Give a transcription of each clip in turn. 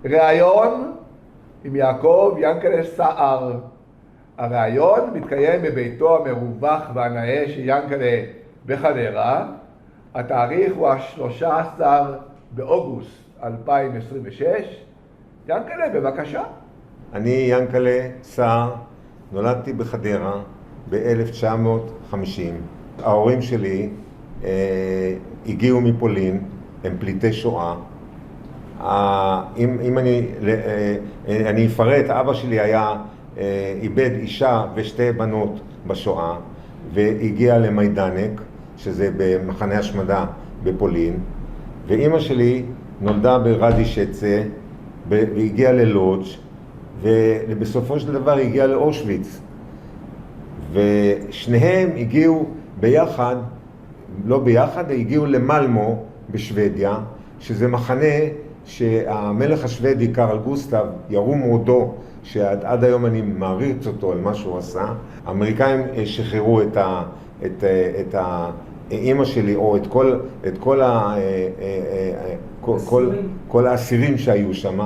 ראיון עם יעקב ינקלה סער. הראיון מתקיים בביתו המרווח והנאה של ינקלה בחדרה. התאריך הוא ה-13 באוגוסט 2026. ינקלה, בבקשה. אני ינקלה סער, נולדתי בחדרה ב-1950. ההורים שלי הגיעו מפולין, הם פליטי שואה. אם אני אפרט, אבא שלי איבד אישה ושתי בנות בשואה, והגיע למיידנק, שזה במחנה השמדה בפולין, ואימא שלי נולדה ברדישצה, והגיעה ללודג', ובסופו של דבר הגיעה לאושוויץ. ושניהם הגיעו ביחד, לא ביחד, הגיעו למלמו בשוודיה, שזה מחנה שהמלך השוודי קרל גוסטב ירום הודו, שעד היום אני מעריץ אותו על מה שהוא עשה. האמריקאים שחררו את האמא שלי, או את כל האסירים שהיו שם,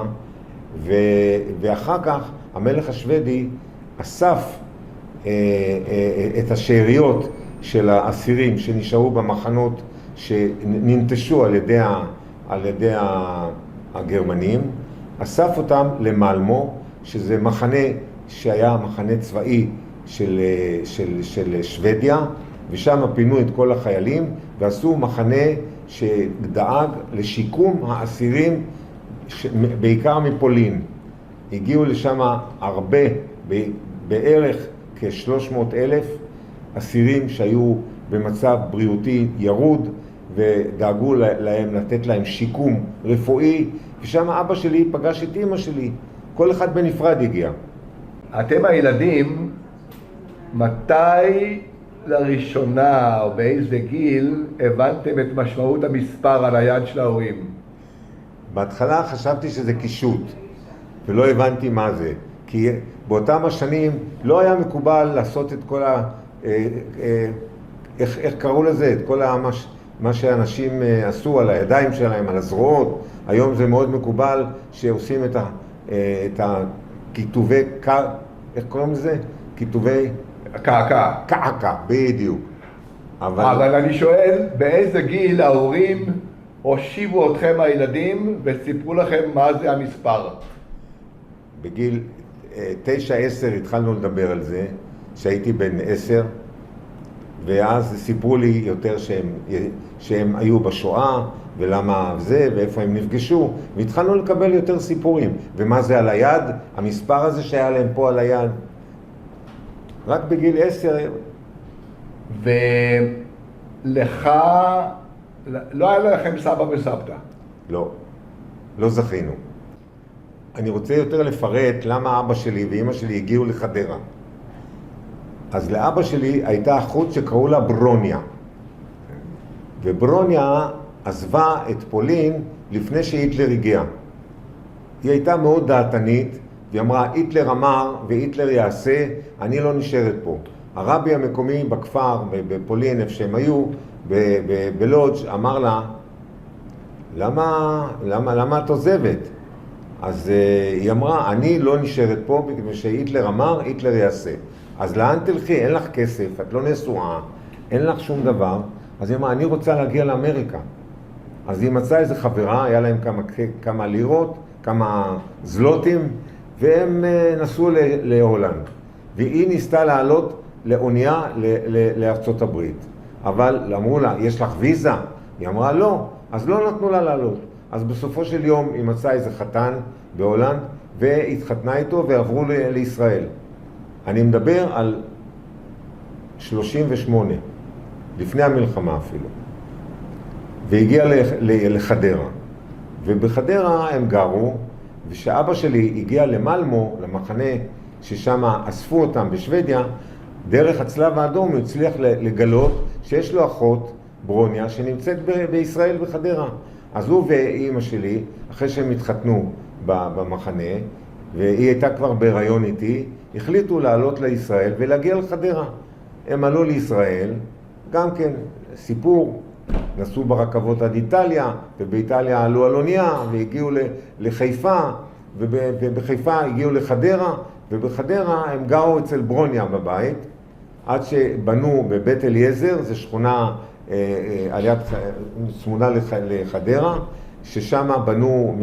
ואחר כך המלך השוודי אסף את השאריות של האסירים שנשארו במחנות שננטשו על ידי הגרמנים, אסף אותם למלמו, שזה מחנה שהיה מחנה צבאי של שוודיה, ושם פינו את כל החיילים ועשו מחנה שדאג לשיקום האסירים בעיקר מפולין. הגיעו לשם הרבה, בערך כ-300,000 אסירים שהיו במצב בריאותי ירוד, ודאגו להם, לתת להם שיקום רפואי, ושם אבא שלי פגש את אמא שלי. כל אחד בנפרד הגיע. אתם הילדים, מתי לראשונה או באיזה גיל הבנתם את משמעות המספר על היד של ההורים? בהתחלה חשבתי שזה קישוט, ולא הבנתי מה זה. כי באותם השנים לא היה מקובל לעשות את כל איך קראו לזה? את כל מה שאנשים עשו על הידיים שלהם, על הזרועות. היום זה מאוד מקובל שעושים את הכיתובי, איך קוראים לזה? כיתובי... קעקע. קעקע, בדיוק. אבל אני שואל, באיזה גיל ההורים הושיבו אתכם הילדים וסיפרו לכם מה זה המספר? בגיל 9-10 התחלנו לדבר על זה, שהייתי בן 10, ואז סיפרו לי יותר שהם היו בשואה, ולמה זה, ואיפה הם נפגשו, והתחלנו לקבל יותר סיפורים. ומה זה על היד? המספר הזה שהיה להם פה על היד. רק בגיל 10. ולך, לא היה לכם סבא וסבתא? לא, לא זכינו. אני רוצה יותר לפרט למה אבא שלי ואמא שלי הגיעו לחדרה. אז לאבא שלי הייתה אחות שקראו לה ברוניה. וברוניה עזבה את פולין לפני שהיטלר הגיע. היא הייתה מאוד דעתנית, והיא אמרה, היטלר אמר והיטלר יעשה, אני לא נשארת פה. הרבי המקומי בכפר, בפולין, איפה שהם היו, בלודג', אמר לה, למה את עוזבת? אז היא אמרה, אני לא נשארת פה, בגלל שהיטלר אמר, היטלר יעשה. אז לאן תלכי? אין לך כסף, את לא נשואה, אין לך שום דבר. אז היא אמרה, אני רוצה להגיע לאמריקה. אז היא מצאה איזו חברה, היה להם כמה לירות, כמה זלוטים, והם נסעו להולנד. והיא ניסתה לעלות לאונייה לארצות הברית. אבל אמרו לה, יש לך ויזה? היא אמרה, לא. אז לא נתנו לה לעלות. אז בסופו של יום היא מצאה איזה חתן בהולנד, והתחתנה איתו ועברו לישראל. אני מדבר על 38, לפני המלחמה אפילו. והגיע לחדרה. ובחדרה הם גרו, ושאבא שלי הגיע למלמו, למחנה ששם אספו אותם בשוודיה, דרך הצלב האדום הוא הצליח לגלות שיש לו אחות, ברוניה, שנמצאת בישראל בחדרה. אז הוא ואימא שלי, אחרי שהם התחתנו במחנה, והיא הייתה כבר בהיריון איתי, החליטו לעלות לישראל ולהגיע לחדרה. הם עלו לישראל, גם כן סיפור נסעו ברכבות עד איטליה, ובאיטליה עלו על אונייה והגיעו לחיפה, ובחיפה הגיעו לחדרה, ובחדרה הם גרו אצל ברוניה בבית, עד שבנו בבית אליעזר, זו שכונה צמודה לחדרה, ששם בנו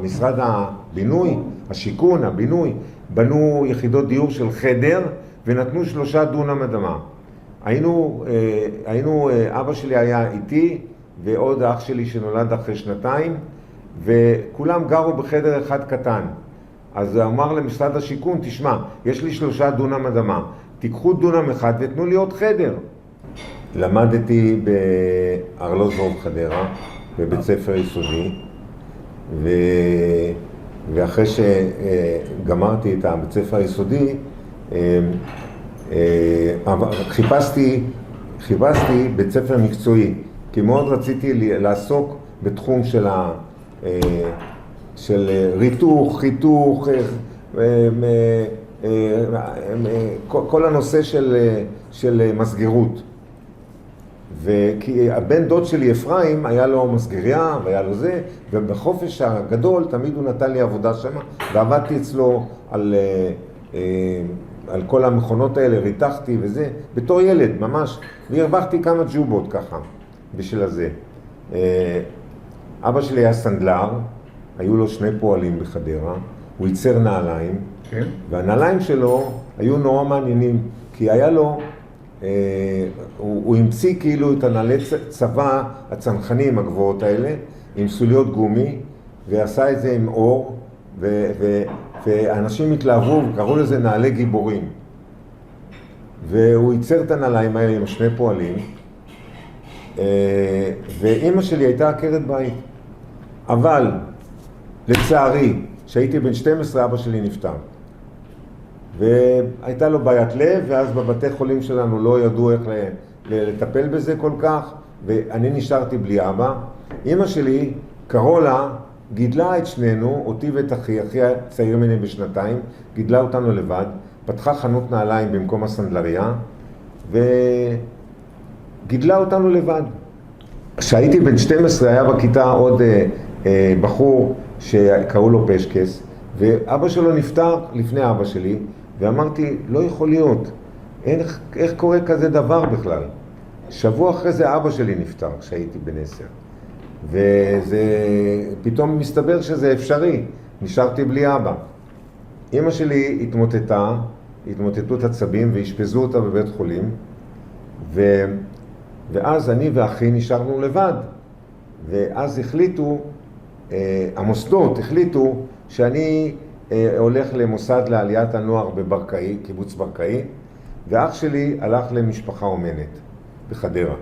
משרד הבינוי, השיכון, הבינוי, בנו יחידות דיור של חדר ונתנו 3 דונם אדמה. אבא שלי היה איתי ועוד אח שלי שנולד אחרי 2 וכולם גרו בחדר אחד קטן. אז הוא אמר למשרד השיכון, תשמע, יש לי 3 דונם אדמה, תיקחו דונם אחד ותנו לי עוד חדר. למדתי בארלוזורוב חדרה, בבית ספר יסודי, ואחרי שגמרתי את הבית ספר היסודי, חיפשתי בית ספר מקצועי, כי מאוד רציתי לעסוק בתחום של ריתוך, חיתוך, כל הנושא של מסגרות. וכי הבן דוד שלי אפרים היה לו מסגריה והיה לו זה, ובחופש הגדול תמיד הוא נתן לי עבודה שם, ועבדתי אצלו על כל המכונות האלה, ריתחתי וזה, בתור ילד ממש, והרווחתי כמה ג'ובות ככה בשביל הזה. אבא שלי היה סנדלר, היו לו 2 פועלים בחדרה, הוא ייצר נעליים, כן. והנעליים שלו היו נורא מעניינים, כי היה לו, הוא המציא כאילו את הנעלי צבא הצנחנים הגבוהות האלה, עם סוליות גומי, ועשה את זה עם אור, ואנשים התלהבו, קראו לזה נעלי גיבורים. והוא ייצר את הנעליים האלה עם 2 פועלים, ואמא שלי הייתה עקרת בית. אבל לצערי, כשהייתי בן 12, אבא שלי נפטר. והייתה לו בעיית לב, ואז בבתי חולים שלנו לא ידעו איך לטפל בזה כל כך, ואני נשארתי בלי אבא. אמא שלי, קרולה, גידלה את שנינו, אותי ואת אחי צעיר ממני ב2, גידלה אותנו לבד, פתחה חנות נעליים במקום הסנדלריה, וגידלה אותנו לבד. כשהייתי בן 12 היה בכיתה עוד בחור שקראו לו פשקס, ואבא שלו נפטר לפני אבא שלי, ואמרתי, לא יכול להיות, איך קורה כזה דבר בכלל? שבוע אחרי זה אבא שלי נפטר כשהייתי בן 10. וזה פתאום מסתבר שזה אפשרי, נשארתי בלי אבא. אמא שלי התמוטטה, התמוטטות עצבים והשפזו אותה בבית חולים, ואז אני ואחי נשארנו לבד. ואז החליטו, המוסדות החליטו שאני הולך למוסד לעליית הנוער בברקאי, קיבוץ ברקאי, ואח שלי הלך למשפחה אומנת בחדרה.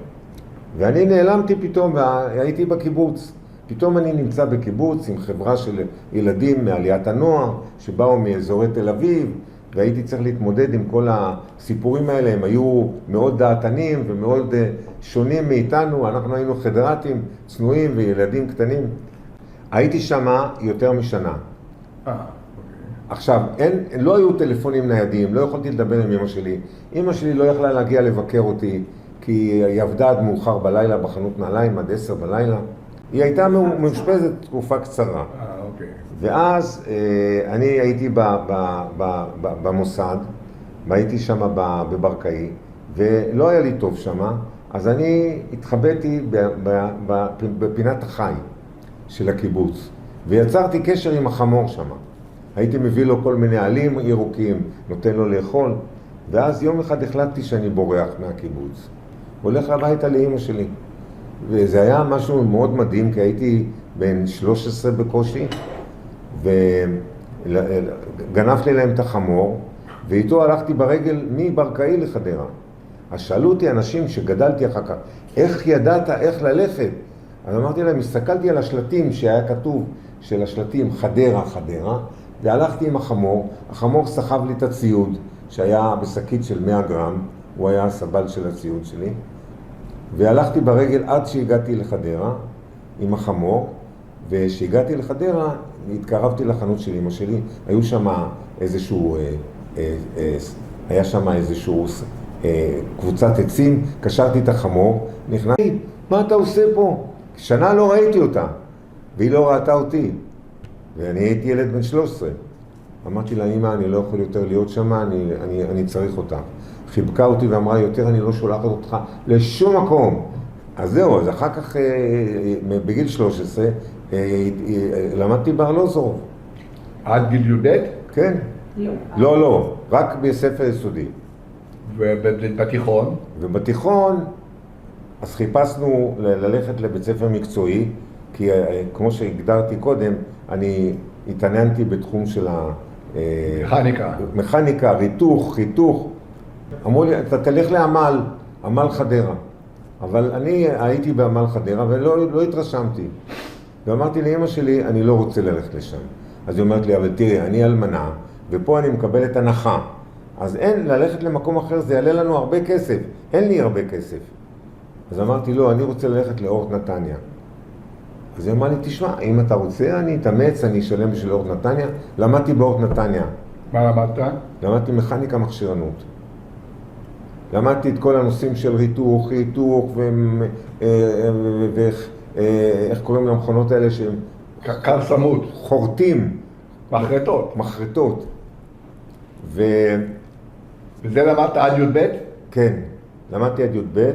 ואני נעלמתי פתאום והייתי בקיבוץ. פתאום אני נמצא בקיבוץ עם חברה של ילדים מעליית הנוער שבאו מאזורי תל אביב, והייתי צריך להתמודד עם כל הסיפורים האלה. הם היו מאוד דעתנים ומאוד שונים מאיתנו. אנחנו היינו חדרתים, צנועים וילדים קטנים. הייתי שם יותר משנה. עכשיו, לא היו טלפונים ניידים, לא יכולתי לדבר עם אמא שלי. אמא שלי לא יכלה להגיע לבקר אותי, כי היא עבדה עד מאוחר בלילה בחנות נעליים, עד 10 בלילה. היא הייתה מאושפזת תקופה קצרה. אוקיי. ואז אני הייתי במוסד, והייתי שם בברקאי, ולא היה לי טוב שם, אז אני התחבאתי בפינת החי של הקיבוץ, ויצרתי קשר עם החמור שם. הייתי מביא לו כל מיני עלים ירוקים, נותן לו לאכול, ואז יום אחד החלטתי שאני בורח מהקיבוץ. הולך הביתה לאמא שלי. וזה היה משהו מאוד מדהים, כי הייתי בן 13 בקושי, וגנפתי להם את החמור, ואיתו הלכתי ברגל מברקאי לחדרה. אז שאלו אותי אנשים שגדלתי אחר כך, איך ידעת איך ללכת? אז אמרתי להם, הסתכלתי על השלטים שהיה כתוב, של השלטים חדרה, חדרה, והלכתי עם החמור. החמור סחב לי את הציוד, שהיה בשקית של 100 גרם, הוא היה הסבל של הציוד שלי, והלכתי ברגל עד שהגעתי לחדרה עם החמור, ושהגעתי לחדרה, התקרבתי לחנות של אמא שלי, היו שם איזשהו, היה שם איזשהו קבוצת עצים, קשרתי את החמור, נכנסתי, מה אתה עושה פה? שנה לא ראיתי אותה, והיא לא ראתה אותי, ואני הייתי ילד בן 13. אמרתי לה, אמא, אני לא יכול יותר להיות שם, אני צריך אותה. חיבקה אותי ואמרה, יותר אני לא שולחת אותך לשום מקום. אז זהו, אז אחר כך, בגיל 13, למדתי בארלוזורוב. עד גיל י"ב? כן. לא, רק בספר יסודי. ובתיכון? ובתיכון, אז חיפשנו ללכת לבית ספר מקצועי, כי כמו שהגדרתי קודם, אני התעניינתי בתחום של מכניקה, ריתוך, חיתוך. אמרו לי, אתה תלך עמל חדרה. אבל אני הייתי בעמל חדרה ולא התרשמתי. ואמרתי לאמא שלי, אני לא רוצה ללכת לשם. אז היא אומרת לי, אבל תראי, אני אלמנה, ופה אני מקבלת הנחה. אז אין, ללכת למקום אחר זה יעלה לנו הרבה כסף. אין לי הרבה כסף. אז אמרתי, לא, אני רוצה ללכת לאורט נתניה. אז היא אמרה לי, תשמע, אם אתה רוצה, אני אתאמץ, אני אשלם בשביל אורט נתניה. למדתי באורט נתניה. מה למדת? למדתי מכניקה מכשירנות. למדתי את כל הנושאים של ריתוך, ואיך קוראים למכונות האלה שהם... קרסמות. חורטים. מחרטות. וזה למדת עד י"ב? כן, למדתי עד י"ב.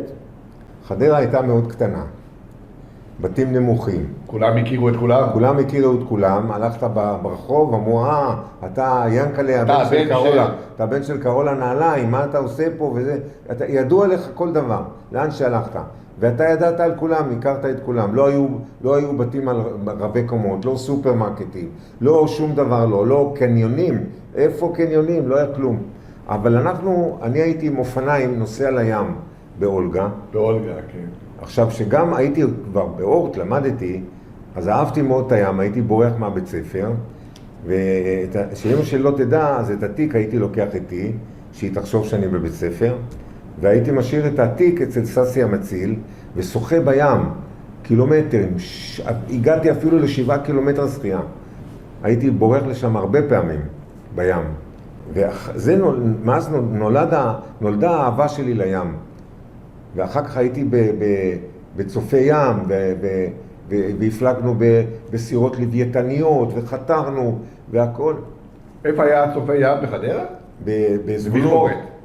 חדרה הייתה מאוד קטנה. בתים נמוכים. כולם הכירו את כולם? כולם הכירו את כולם. הלכת ברחוב, אמרו, אתה ינקלה, אתה בן של קרולה נעליים, מה אתה עושה פה וזה. ידוע לך כל דבר, לאן שהלכת. ואתה ידעת על כולם, הכרת את כולם. לא היו בתים על רבי קומות, לא סופרמרקטים, לא שום דבר, לא קניונים. איפה קניונים? לא היה כלום. אבל אני הייתי עם אופניים, נוסע לים באולגה. כן. עכשיו, שגם הייתי כבר באורט, למדתי, אז אהבתי מאוד את הים, הייתי בורח מהבית ספר, ושאמא שלי לא תדע, אז את התיק הייתי לוקח איתי, שהיא תחשוב שאני בבית ספר, והייתי משאיר את התיק אצל ססי המציל, ושוחה בים, קילומטרים, הגעתי אפילו ל7 קילומטר שחייה. הייתי בורח לשם הרבה פעמים בים, מאז נולדה האהבה שלי לים. ואחר כך הייתי בצופי ים, והפלגנו בסירות לוויתניות, וחתרנו, והכל. איפה היה צופי ים בחדרה?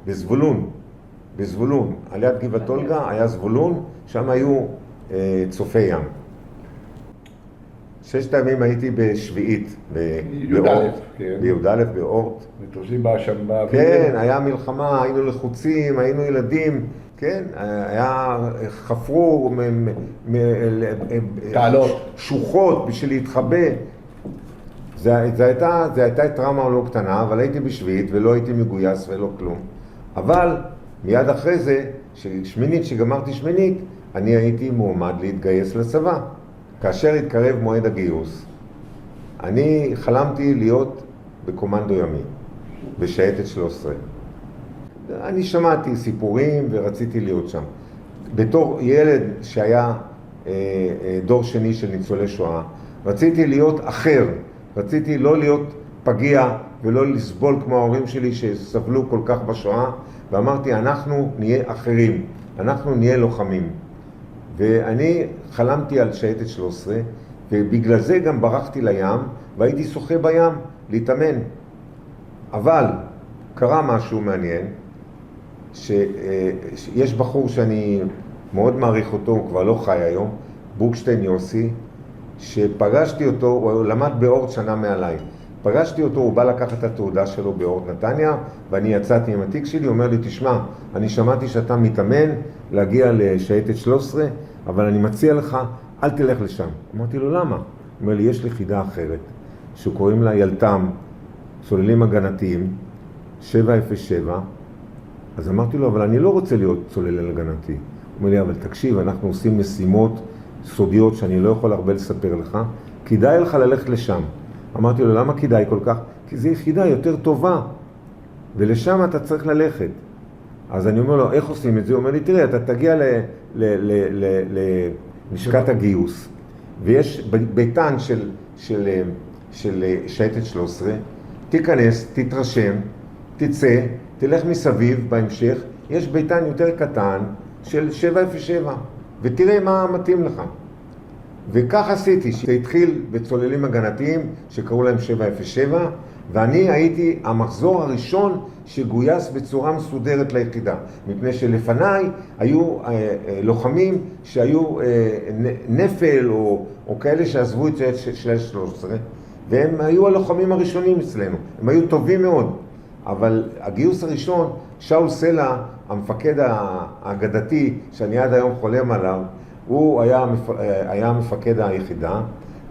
בזבולון. על יד גבעת אולגה היה זבולון, שם היו צופי ים. 6 ימים הייתי בשביעית, בי"א, באורט. מטוסים באוויר. כן, היה מלחמה, היינו לחוצים, היינו ילדים. כן, חפרו שוחות בשביל להתחבא. זה הייתה טראומה לא קטנה, אבל הייתי בשביעית ולא הייתי מגויס ולא כלום. אבל מיד אחרי זה, שגמרתי שמינית, אני הייתי מועמד להתגייס לצבא. כאשר התקרב מועד הגיוס, אני חלמתי להיות בקומנדו ימי, בשייטת 13. אני שמעתי סיפורים ורציתי להיות שם. בתור ילד שהיה דור שני של ניצולי שואה, רציתי להיות אחר. רציתי לא להיות פגיע ולא לסבול כמו ההורים שלי שסבלו כל כך בשואה, ואמרתי, אנחנו נהיה אחרים, אנחנו נהיה לוחמים. ואני חלמתי על שייטת 13, ובגלל זה גם ברחתי לים, והייתי שוחה בים להתאמן. אבל קרה משהו מעניין, שיש בחור שאני מאוד מעריך אותו, הוא כבר לא חי היום, בוקשטיין יוסי, שפגשתי אותו, הוא למד באורט שנה מעליי. פגשתי אותו, הוא בא לקחת את התעודה שלו באורט נתניה, ואני יצאתי עם התיק שלי, הוא אומר לי, תשמע, אני שמעתי שאתה מתאמן להגיע לשייטת 13, אבל אני מציע לך, אל תלך לשם. אמרתי לו, למה? הוא אומר לי, יש לי חידה אחרת, שקוראים לה ילתם, צוללים הגנתיים, 707, אז אמרתי לו, אבל אני לא רוצה להיות צולל הגנתי. הוא אומר לי, אבל תקשיב, אנחנו עושים משימות סודיות שאני לא יכול הרבה לספר לך, כדאי לך ללכת לשם. אמרתי לו, למה כדאי כל כך? כי זו יחידה יותר טובה, ולשם אתה צריך ללכת. אז אני אומר לו, איך עושים את זה? הוא אומר לי, תראה, אתה תגיע ללשכת הגיוס, ויש ביתן של שייטת 13, תיכנס, תתרשם, תצא, תלך מסביב בהמשך, יש ביתן יותר קטן של 707, ותראה מה מתאים לך. וכך עשיתי, זה התחיל בצוללים הגנתיים שקראו להם 707, ואני הייתי המחזור הראשון שגויס בצורה מסודרת ליחידה, מפני שלפניי היו לוחמים שהיו נפל או כאלה שעזבו את של 13, והם היו הלוחמים הראשונים אצלנו, הם היו טובים מאוד, אבל הגיוס הראשון, שאול סלע, המפקד האגדתי שאני עד היום חולם עליו, הוא היה מפקד היחידה,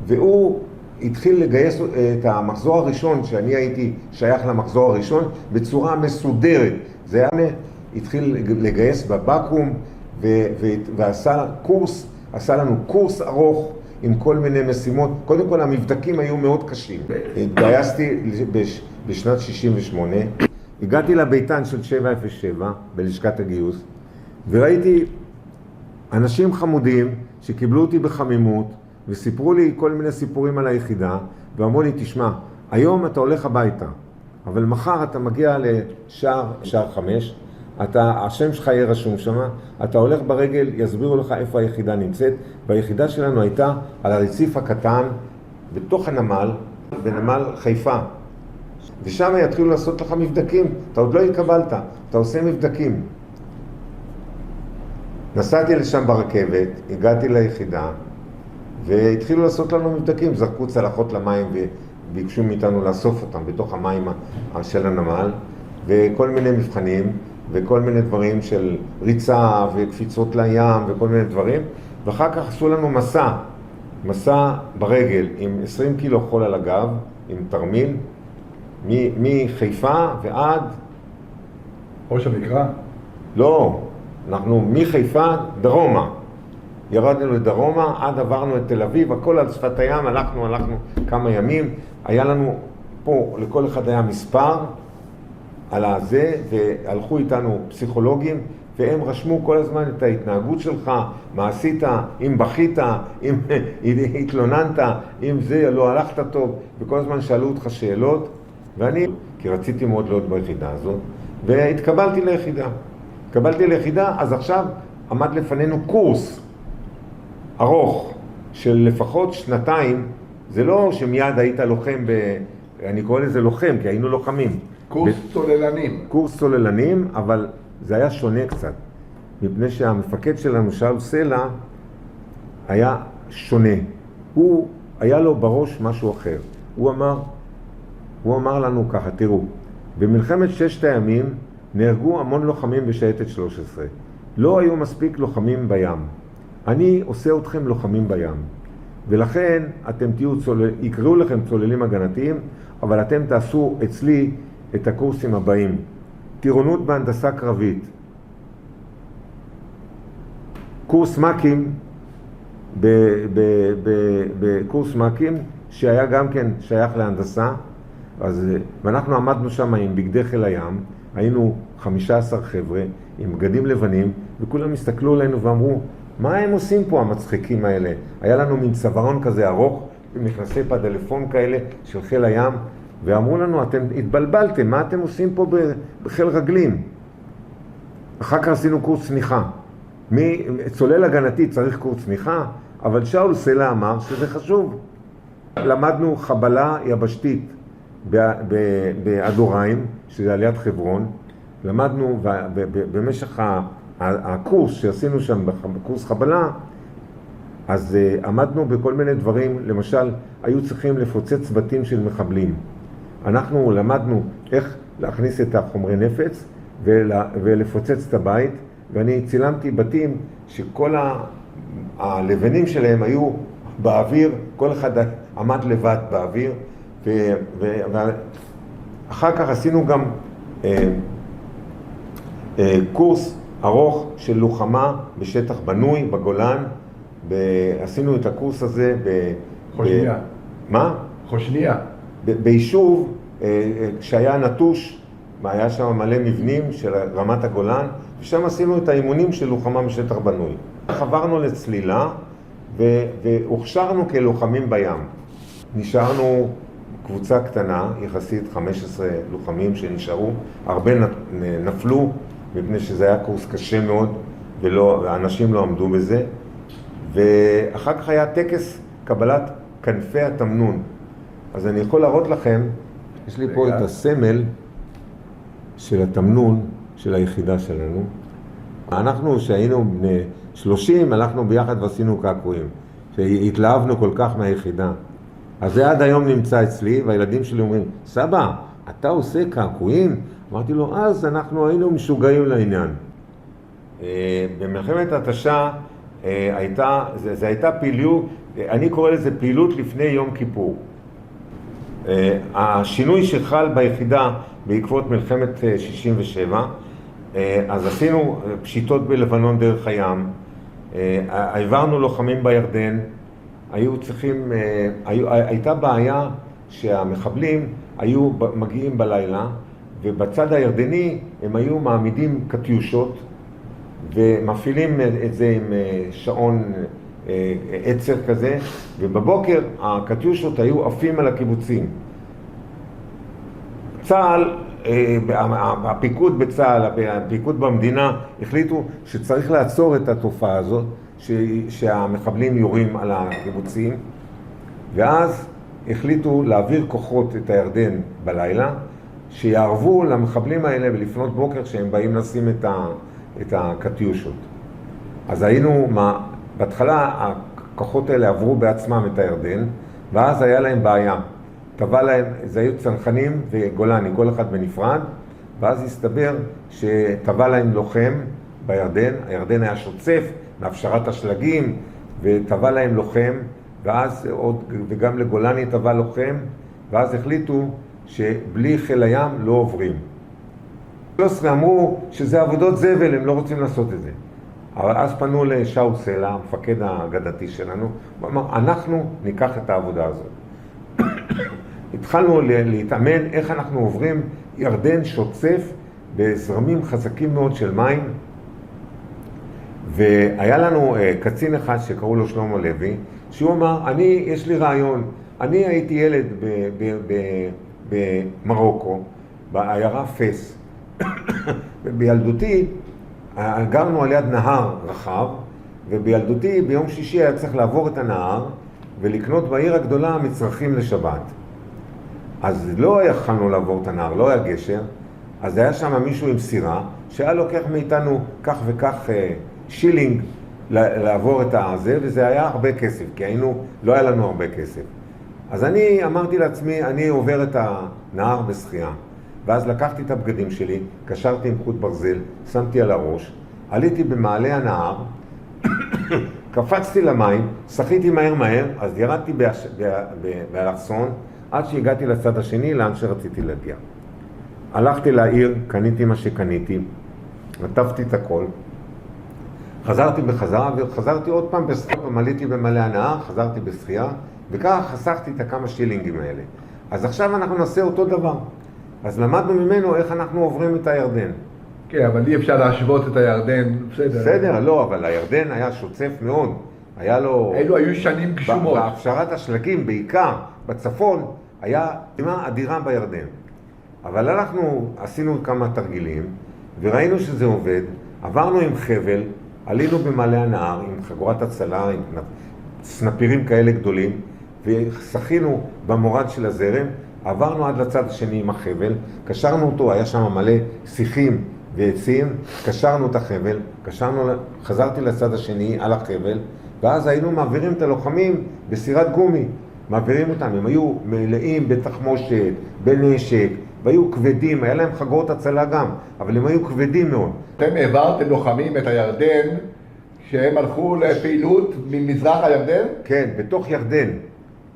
והוא התחיל לגייס את המחזור הראשון, שאני הייתי שייך למחזור הראשון, בצורה מסודרת. זה היה, התחיל לגייס בבקו"ם, ועשה קורס, עשה לנו קורס ארוך עם כל מיני משימות. קודם כל, המבדקים היו מאוד קשים. התגייסתי בשנת 68, הגעתי לביתן של 707 בלשכת הגיוס, וראיתי אנשים חמודים שקיבלו אותי בחמימות, וסיפרו לי כל מיני סיפורים על היחידה, ואמרו לי, תשמע, היום אתה הולך הביתה, אבל מחר אתה מגיע לשער 5, השם שלך יהיה רשום שם, אתה הולך ברגל, יסבירו לך איפה היחידה נמצאת, והיחידה שלנו הייתה על הרציף הקטן, בתוך הנמל, בנמל חיפה. ושם יתחילו לעשות לך מבדקים, אתה עוד לא התקבלת, אתה עושה מבדקים. נסעתי לשם ברכבת, הגעתי ליחידה, והתחילו לעשות לנו מבדקים, זרקו צלחות למים וביקשו מאיתנו לאסוף אותם בתוך המים של הנמל, וכל מיני מבחנים, וכל מיני דברים של ריצה וקפיצות לים וכל מיני דברים, ואחר כך עשו לנו מסע ברגל עם 20 קילו חול על הגב, עם תרמיל, מחיפה ועד... ראש המקרא? לא, אנחנו מחיפה דרומה. ירדנו לדרומה, עד עברנו את תל אביב, הכל על שפת הים, הלכנו כמה ימים, היה לנו פה, לכל אחד היה מספר על הזה, והלכו איתנו פסיכולוגים, והם רשמו כל הזמן את ההתנהגות שלך, מה עשית, אם בכית, אם התלוננת, אם זה לא הלכת טוב, וכל הזמן שאלו אותך שאלות, ואני, כי רציתי מאוד להיות ביחידה הזאת, והתקבלתי ליחידה. אז עכשיו עמד לפנינו קורס ארוך של לפחות 2, זה לא שמיד היית לוחם אני קורא לזה לוחם, כי היינו לוחמים. קורס צוללנים. קורס צוללנים, אבל זה היה שונה קצת, מפני שהמפקד שלנו, שאול סלע, היה שונה. הוא, היה לו בראש משהו אחר. הוא אמר לנו ככה, תראו, במלחמת 6 הימים נהרגו המון לוחמים בשייטת 13. לא היו מספיק לוחמים בים. אני עושה אתכם לוחמים בים. ולכן אתם יקראו לכם צוללים הגנתיים, אבל אתם תעשו אצלי את הקורסים הבאים. טירונות בהנדסה קרבית. קורס מקים, בקורס מקים, שהיה גם כן שייך להנדסה, ואנחנו עמדנו שם עם בגדי חיל הים, היינו 15 חבר'ה עם בגדים לבנים, וכולם הסתכלו עלינו ואמרו, מה הם עושים פה המצחיקים האלה? היה לנו מין צווארון כזה ארוך, עם מכנסי פדלפון כאלה של חיל הים, ואמרו לנו, אתם התבלבלתם, מה אתם עושים פה בחיל רגלים? אחר כך עשינו קורס צניחה. צולל הגנתי צריך קורס צניחה, אבל שאול סלע אמר שזה חשוב. למדנו חבלה יבשתית באדוריים, שזה על יד חברון. למדנו במשך הקורס שעשינו שם, בקורס חבלה, אז עמדנו בכל מיני דברים, למשל, היו צריכים לפוצץ בתים של מחבלים. אנחנו למדנו איך להכניס את החומרי נפץ ולפוצץ את הבית, ואני צילמתי בתים שכל הלבנים שלהם היו באוויר, כל אחד עמד לבד באוויר, ואחר כך עשינו גם קורס ארוך של לוחמה בשטח בנוי, בגולן, עשינו את הקורס הזה חושניה. מה? חושניה. ביישוב שהיה נטוש, היה שם מלא מבנים של רמת הגולן, ושם עשינו את האימונים של לוחמה בשטח בנוי. חברנו לצלילה והוכשרנו כלוחמים בים. נשארנו קבוצה קטנה, יחסית 15 לוחמים שנשארו, הרבה נפלו, מפני שזה היה קורס קשה מאוד, והאנשים לא עמדו בזה. ואחר כך היה טקס קבלת כנפי התמנון. אז אני יכול להראות לכם, יש לי פה את הסמל של התמנון של היחידה שלנו. אנחנו שהיינו בני 30, הלכנו ביחד ועשינו קעקועים, שהתלהבנו כל כך מהיחידה. אז זה עד היום נמצא אצלי, והילדים שלי אומרים, סבא, אתה עושה קעקועים? אמרתי לו, אז אנחנו היינו משוגעים לעניין. במלחמת התשה זה הייתה פעילות, אני קורא לזה פעילות לפני יום כיפור. השינוי שחל ביחידה בעקבות מלחמת 67, אז עשינו פשיטות בלבנון דרך הים, העברנו לוחמים בירדן, הייתה בעיה שהמחבלים היו מגיעים בלילה, ובצד הירדני הם היו מעמידים קטיושות, ומפעילים את זה עם שעון עצר כזה, ובבוקר הקטיושות היו עפים על הקיבוצים. צה"ל, הפיקוד בצה"ל, הפיקוד במדינה, החליטו שצריך לעצור את התופעה הזאת, שהמחבלים יורים על הקיבוצים, ואז החליטו להעביר כוחות את הירדן בלילה, שיערבו למחבלים האלה ולפנות בוקר שהם באים לשים את הקטיושות. אז היינו, בהתחלה הכוחות האלה עברו בעצמם את הירדן, ואז היה להם בעיה. טבע להם, זה היו צנחנים וגולני, כל אחד בנפרד, ואז הסתבר שטבע להם לוחם בירדן, הירדן היה שוצף מהפשרת השלגים, וטבע להם לוחם, וגם לגולני טבע לוחם, ואז החליטו שבלי חיל הים לא עוברים. ואמרו שזה עבודות זבל, הם לא רוצים לעשות את זה. אבל אז פנו לשאול סלע, המפקד האגדתי שלנו, ואמר, אנחנו ניקח את העבודה הזאת. התחלנו להתאמן איך אנחנו עוברים ירדן שוצף בזרמים חזקים מאוד של מים, והיה לנו קצין אחד שקראו לו שלמה לוי, שהוא אמר, יש לי רעיון, אני הייתי ילד במרוקו, בעיירה פס, ובילדותי גרנו על יד נהר רחב, ובילדותי ביום שישי היה צריך לעבור את הנהר ולקנות בעיר הגדולה מצרכים לשבת. אז לא יכלנו לעבור את הנהר, לא היה גשר, אז היה שם מישהו עם סירה שהיה לוקח מאיתנו כך וכך שילינג לעבור את הזה, וזה היה הרבה כסף, כי לא היה לנו הרבה כסף. אז אני אמרתי לעצמי, אני עובר את הנהר בשחייה. ואז לקחתי את הבגדים שלי, קשרתי עם חוט ברזל, שמתי על הראש, עליתי במעלה הנהר, קפצתי למים, שחיתי מהר, אז ירדתי באלכסון, עד שהגעתי לצד השני, לאן שרציתי להגיע. הלכתי לעיר, קניתי מה שקניתי, נטפתי את הכל, חזרתי בחזרה, וחזרתי עוד פעם בשחייה, עליתי במעלה הנהר, חזרתי בשחייה, וכך חסכתי את הכמה שילינגים האלה. אז עכשיו אנחנו נעשה אותו דבר. אז למדנו ממנו איך אנחנו עוברים את הירדן. כן, אבל אי אפשר להשוות את הירדן, בסדר. בסדר, לא, אבל הירדן היה שוצף מאוד. היה לו... אלו היו שנים גשומות. בהפשרת השלגים, בעיקר בצפון, היה תימה אדירה בירדן. אבל אנחנו עשינו כמה תרגילים, וראינו שזה עובד, עברנו עם חבל, עלינו במעלה הנהר, עם חגורת הצלה, עם סנפירים כאלה גדולים, ושחינו במורד של הזרם, עברנו עד לצד השני עם החבל, קשרנו אותו, היה שם מלא שיחים ועצים, קשרנו את החבל, חזרתי לצד השני על החבל, ואז היינו מעבירים את הלוחמים בסירת גומי, מעבירים אותם, הם היו מלאים בתחמושת, בנשק, והיו כבדים, היה להם חגורות הצלה גם, אבל הם היו כבדים מאוד. אתם העברתם לוחמים את הירדן, שהם הלכו לפעילות ממזרח הירדן? כן, בתוך ירדן.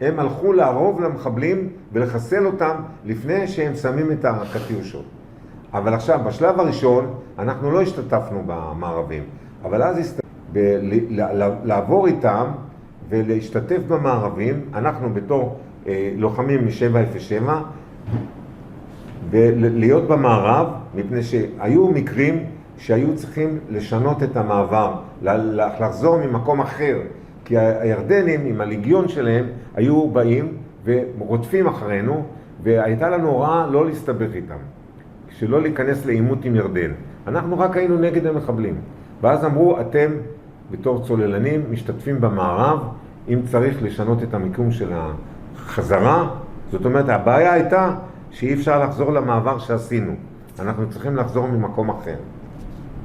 הם הלכו לערוב למחבלים ולחסל אותם לפני שהם שמים את הקטיושות. אבל עכשיו, בשלב הראשון, אנחנו לא השתתפנו במערבים, אבל אז לעבור איתם ולהשתתף במערבים, אנחנו בתור לוחמים מ-707, ולהיות במערב, מפני שהיו מקרים שהיו צריכים לשנות את המעבר, לחזור ממקום אחר, כי הירדנים עם הליגיון שלהם היו באים ורודפים אחרינו, והייתה לנו הוראה לא להסתבך איתם, שלא להיכנס לעימות עם ירדן. אנחנו רק היינו נגד המחבלים. ואז אמרו, אתם בתור צוללנים משתתפים במערב, אם צריך לשנות את המיקום של החזרה. זאת אומרת, הבעיה הייתה שאי אפשר לחזור למעבר שעשינו. אנחנו צריכים לחזור ממקום אחר.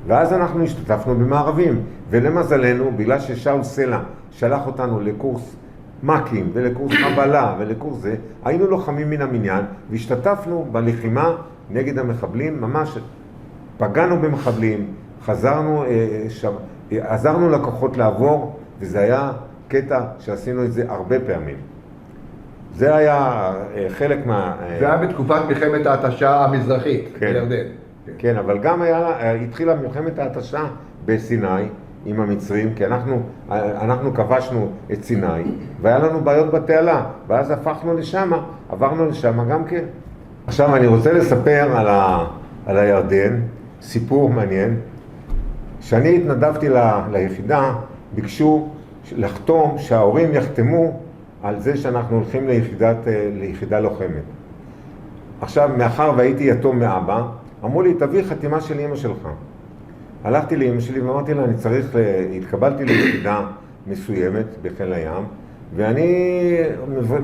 ואז אנחנו השתתפנו במערבים, ולמזלנו, בגלל ששאול סלע שלח אותנו לקורס מקים ולקורס חבלה ולקורס זה, היינו לוחמים מן המניין, והשתתפנו בלחימה נגד המחבלים, ממש פגענו במחבלים, עזרנו לכוחות לעבור, וזה היה קטע שעשינו את זה הרבה פעמים. זה היה חלק זה היה בתקופת מלחמת ההתשה המזרחית, כן. בירדן. כן, אבל גם התחילה מלחמת ההתשה בסיני עם המצרים, כי אנחנו כבשנו את סיני, והיה לנו בעיות בתעלה, ואז עברנו לשם גם כן. עכשיו אני רוצה לספר על הירדן, סיפור מעניין. כשאני התנדבתי ליחידה, ביקשו לחתום, שההורים יחתמו על זה שאנחנו הולכים ליחידה לוחמת. עכשיו, מאחר והייתי יתום מאבא, אמרו לי, תביא חתימה של אמא שלך. הלכתי לאמא שלי ואמרתי לה, התקבלתי ליחידה מסוימת בחיל הים, ואני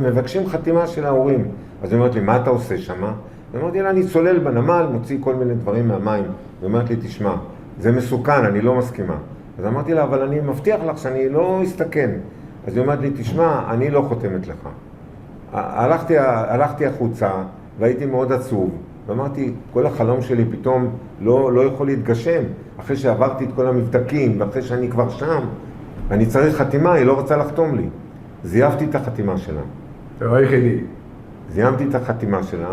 מבקשים חתימה של ההורים. אז היא אומרת לי, מה אתה עושה שמה? ואמרתי לה, אני צולל בנמל, מוציא כל מיני דברים מהמים. היא אומרת לי, תשמע, זה מסוכן, אני לא מסכימה. אז אמרתי לה, אבל אני מבטיח לך שאני לא אסתכן. אז היא אומרת לי, תשמע, אני לא חותמת לך. הלכתי החוצה והייתי מאוד עצוב, ואמרתי, כל החלום שלי פתאום לא יכול להתגשם. אחרי שעברתי את כל המבדקים, ואחרי שאני כבר שם, אני צריך חתימה, היא לא רוצה לחתום לי. זייפתי את החתימה שלה. לא היחידי. זיימתי את החתימה שלה,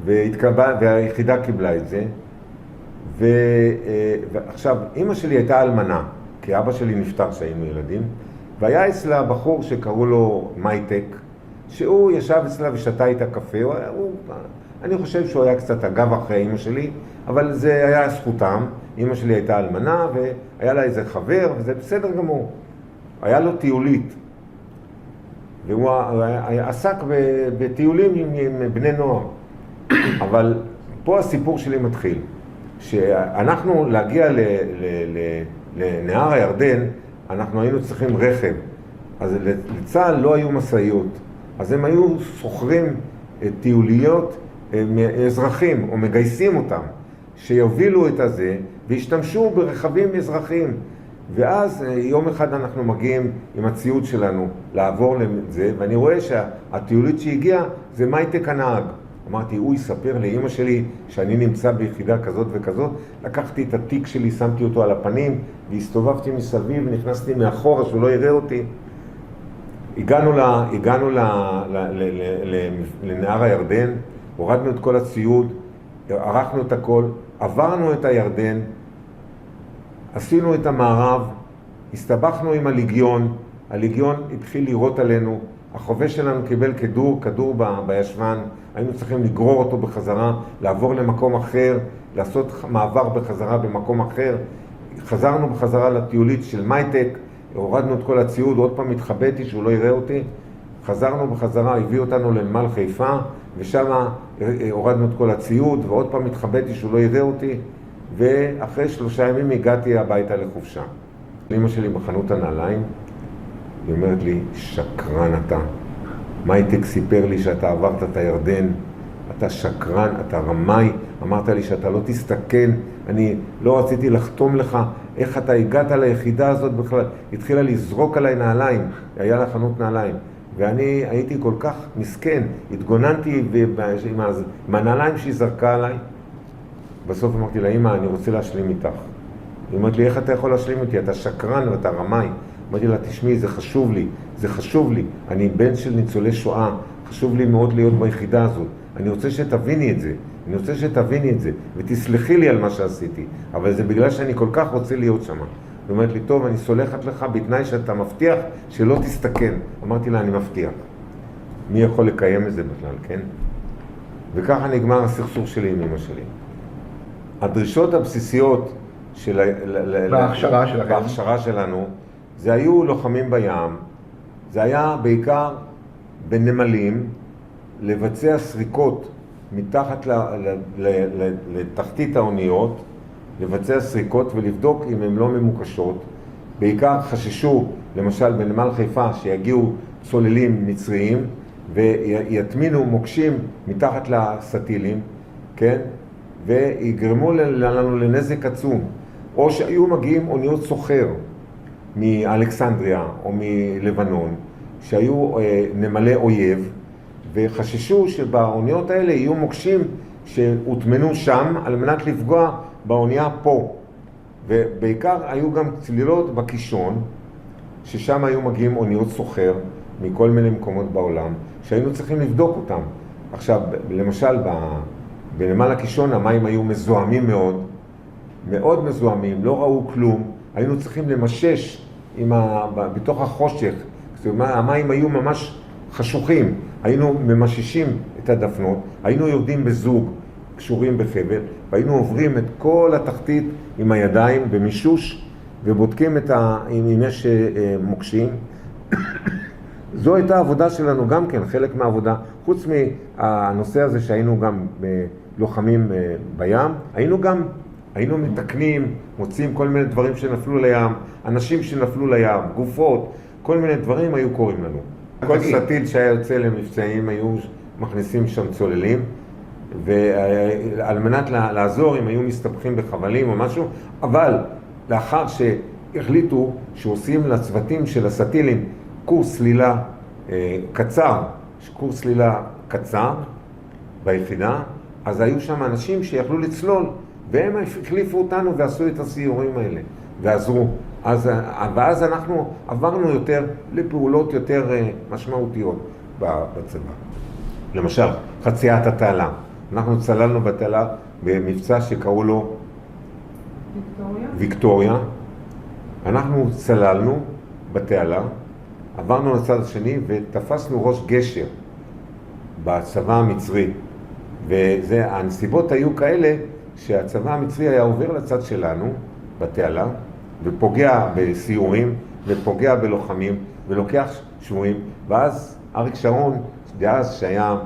והיחידה קיבלה את זה. ועכשיו, אמא שלי הייתה אלמנה, כי אבא שלי נפטר כשהיינו ילדים, והיה אצלה בחור שקראו לו מייטק, שהוא ישב אצלה ושתה איתה קפה. אני חושב שהוא היה קצת אגב אחרי אמא שלי, אבל זה היה זכותם. אמא שלי הייתה אלמנה, והיה לה איזה חבר, וזה בסדר גמור. היה לו טיולית, והוא עסק בטיולים עם בני נוער. אבל פה הסיפור שלי מתחיל. שאנחנו להגיע לנהר הירדן, אנחנו היינו צריכים רכב. אז לצה"ל לא היו מסעיות. אז הם היו סוחרים טיוליות מאזרחים, או מגייסים אותם, שיובילו את הזה, והשתמשו ברכבים אזרחיים. ואז יום אחד אנחנו מגיעים עם הציוד שלנו לעבור לזה, ואני רואה שהטיולית שהגיעה זה מייטק הנהג. אמרתי, הוא יספר לאמא שלי שאני נמצא ביחידה כזאת וכזאת. לקחתי את התיק שלי, שמתי אותו על הפנים, והסתובבתי מסביב, נכנסתי מאחורה שהוא לא יראה אותי. הגענו לנהר הירדן, הורדנו את כל הציוד, ערכנו את הכל, עברנו את הירדן, עשינו את המערב, הסתבכנו עם הליגיון, הליגיון התחיל לירות עלינו, החובש שלנו קיבל כדור בישבן, היינו צריכים לגרור אותו בחזרה, לעבור למקום אחר, לעשות מעבר בחזרה במקום אחר. חזרנו בחזרה לטיולית של מייטק, הורדנו את כל הציוד, עוד פעם התחבאתי שהוא לא יראה אותי. חזרנו בחזרה, הביא אותנו לנמל חיפה, ושם הורדנו את כל הציוד, ועוד פעם התחבאתי שהוא לא יראה אותי. ואחרי 3 ימים הגעתי הביתה לחופשה. אמא שלי בחנות הנעליים, היא אומרת לי, שקרן אתה. מייטק סיפר לי שאתה עברת את הירדן, אתה שקרן, אתה רמאי, אמרת לי שאתה לא תסתכן, אני לא רציתי לחתום לך, איך אתה הגעת ליחידה הזאת בכלל? התחילה לזרוק עליי נעליים, היה לה חנות נעליים, ואני הייתי כל כך מסכן, התגוננתי עם הנעליים שהיא זרקה עליי. בסוף אמרתי לה, אמא, אני רוצה להשלים איתך. היא אומרת לי, איך אתה יכול להשלים איתי? אתה שקרן ואתה רמאי. אמרתי לה, תשמעי, זה חשוב לי, אני בן של ניצולי שואה, חשוב לי מאוד להיות ביחידה הזאת, אני רוצה שתביני את זה, ותסלחי לי על מה שעשיתי, אבל זה בגלל שאני כל כך רוצה להיות שם. היא אומרת לי, טוב, אני סולחת לך בתנאי שאתה מבטיח שלא תסתכן. אמרתי לה, אני מבטיח. מי יכול לקיים את זה בכלל, כן? וככה נגמר הסכסוך שלי עם אמא שלי. הדרישות הבסיסיות בהכשרה שלנו, זה היו לוחמים בים, זה היה בעיקר בנמלים, לבצע סריקות מתחת לתחתית האוניות, לבצע סריקות ולבדוק אם הן לא ממוקשות. בעיקר חששו, למשל בנמל חיפה, שיגיעו צוללים מצריים ויטמינו מוקשים מתחת לסטילים, כן? ויגרמו לנו לנזק עצום. או שהיו מגיעים אוניות סוחר מאלכסנדריה או מלבנון, שהיו נמלי אויב, וחששו שבאוניות האלה יהיו מוקשים שהוטמנו שם על מנת לפגוע באונייה פה. ובעיקר היו גם צלילות בקישון, ששם היו מגיעים אוניות סוחר מכל מיני מקומות בעולם, שהיינו צריכים לבדוק אותם. עכשיו, למשל, בנמל הקישון המים היו מזוהמים מאוד, מאוד מזוהמים, לא ראו כלום, היינו צריכים למשש בתוך החושך, זאת אומרת, המים היו ממש חשוכים, היינו ממששים את הדפנות, היינו יורדים בזוג, קשורים בחבל, והיינו עוברים את כל התחתית עם הידיים במישוש, ובודקים אם יש מוקשים. זו הייתה העבודה שלנו גם כן, חלק מהעבודה, חוץ מהנושא הזה שהיינו גם לוחמים בים, היינו מתקנים, מוצאים כל מיני דברים שנפלו לים, אנשים שנפלו לים, גופות, כל מיני דברים היו קורים לנו. כל סטיל שהיה יוצא למבצעים היו מכניסים שם צוללים, ועל מנת לעזור אם היו מסתבכים בחבלים או משהו, אבל לאחר שהחליטו שעושים לצוותים של הסטילים קורס סלילה קצר ביחידה, אז היו שם אנשים שיכלו לצלול, והם החליפו אותנו ועשו את הסיורים האלה, ועזרו. ואז אנחנו עברנו יותר לפעולות יותר משמעותיות בצבא. למשל, חציית התעלה. אנחנו צללנו בתעלה במבצע שקראו לו ויקטוריה. אנחנו צללנו בתעלה, עברנו לצד השני ותפסנו ראש גשר בצבא המצרי. והנסיבות היו כאלה שהצבא המצרי היה עובר לצד שלנו בתעלה, ופוגע בסיורים, ופוגע בלוחמים, ולוקח שבויים, ואז אריק שרון, דאז שהיה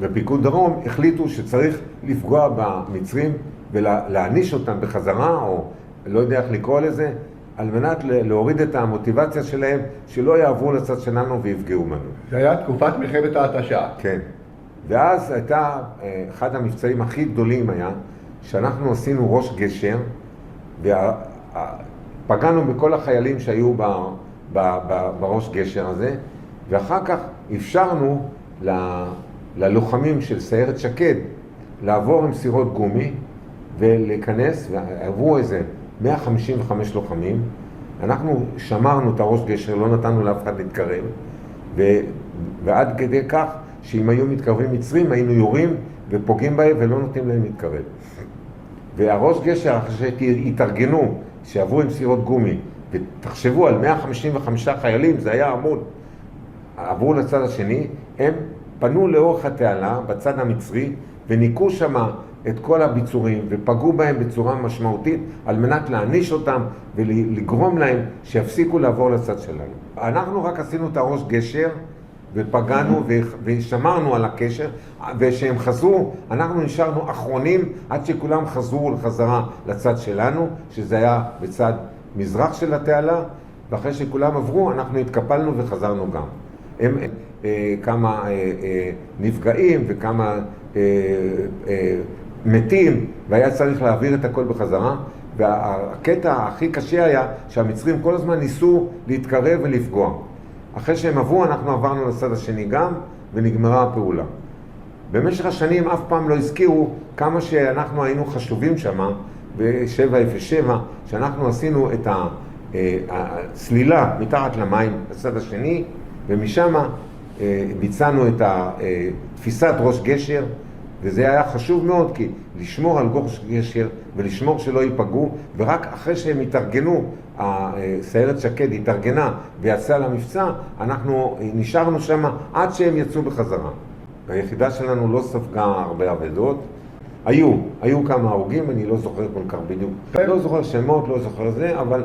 בפיקוד דרום, החליטו שצריך לפגוע במצרים ולהעניש אותם בחזרה, או לא יודע איך לקרוא לזה, על מנת להוריד את המוטיבציה שלהם, שלא יעברו לצד שלנו ויפגעו בנו. זה היה תקופת מלחמת ההתשה. כן. ואז הייתה, אחד המבצעים הכי גדולים היה, שאנחנו עשינו ראש גשר, ופגענו בכל החיילים שהיו בראש גשר הזה, ואחר כך אפשרנו ללוחמים של סיירת שקד לעבור עם סירות גומי ולהיכנס, ועברו איזה 155 לוחמים. אנחנו שמרנו את הראש גשר, לא נתנו לאף אחד להתקרב, ועד כדי כך שאם היו מתקרבים מצרים היינו יורים ופוגעים בהם ולא נותנים להם להתקרב. והראש גשר, אחרי שהתארגנו, שעברו עם סירות גומי, ותחשבו על 155 חיילים, זה היה עמוד, עברו לצד השני, הם פנו לאורך התעלה בצד המצרי, וניקו שם את כל הביצורים, ופגעו בהם בצורה משמעותית, על מנת להעניש אותם ולגרום להם שיפסיקו לעבור לצד שלנו. אנחנו רק עשינו את הראש גשר, ופגענו ושמרנו על הקשר, ושהם חזרו, אנחנו נשארנו אחרונים עד שכולם חזרו לחזרה לצד שלנו, שזה היה בצד מזרח של התעלה, ואחרי שכולם עברו אנחנו התקפלנו וחזרנו גם. הם כמה נפגעים וכמה מתים, והיה צריך להעביר את הכל בחזרה, והקטע הכי קשה היה שהמצרים כל הזמן ניסו להתקרב ולפגוע. אחרי שהם עברו, אנחנו עברנו לצד השני גם, ונגמרה הפעולה. במשך השנים אף פעם לא הזכירו כמה שאנחנו היינו חשובים שמה, ב-707, שאנחנו עשינו את הצלילה מתחת למים לצד השני, ומשם ביצענו את תפיסת ראש גשר, וזה היה חשוב מאוד, כי לשמור על ראש גשר ולשמור שלא ייפגעו, ורק אחרי שהם התארגנו, הסיירת שקד התארגנה ויצאה למבצע, אנחנו נשארנו שם עד שהם יצאו בחזרה. היחידה שלנו לא ספגה הרבה אבדות. היו כמה הרוגים, אני לא זוכר כל כך בדיוק. לא זוכר שמות, לא זוכר זה, אבל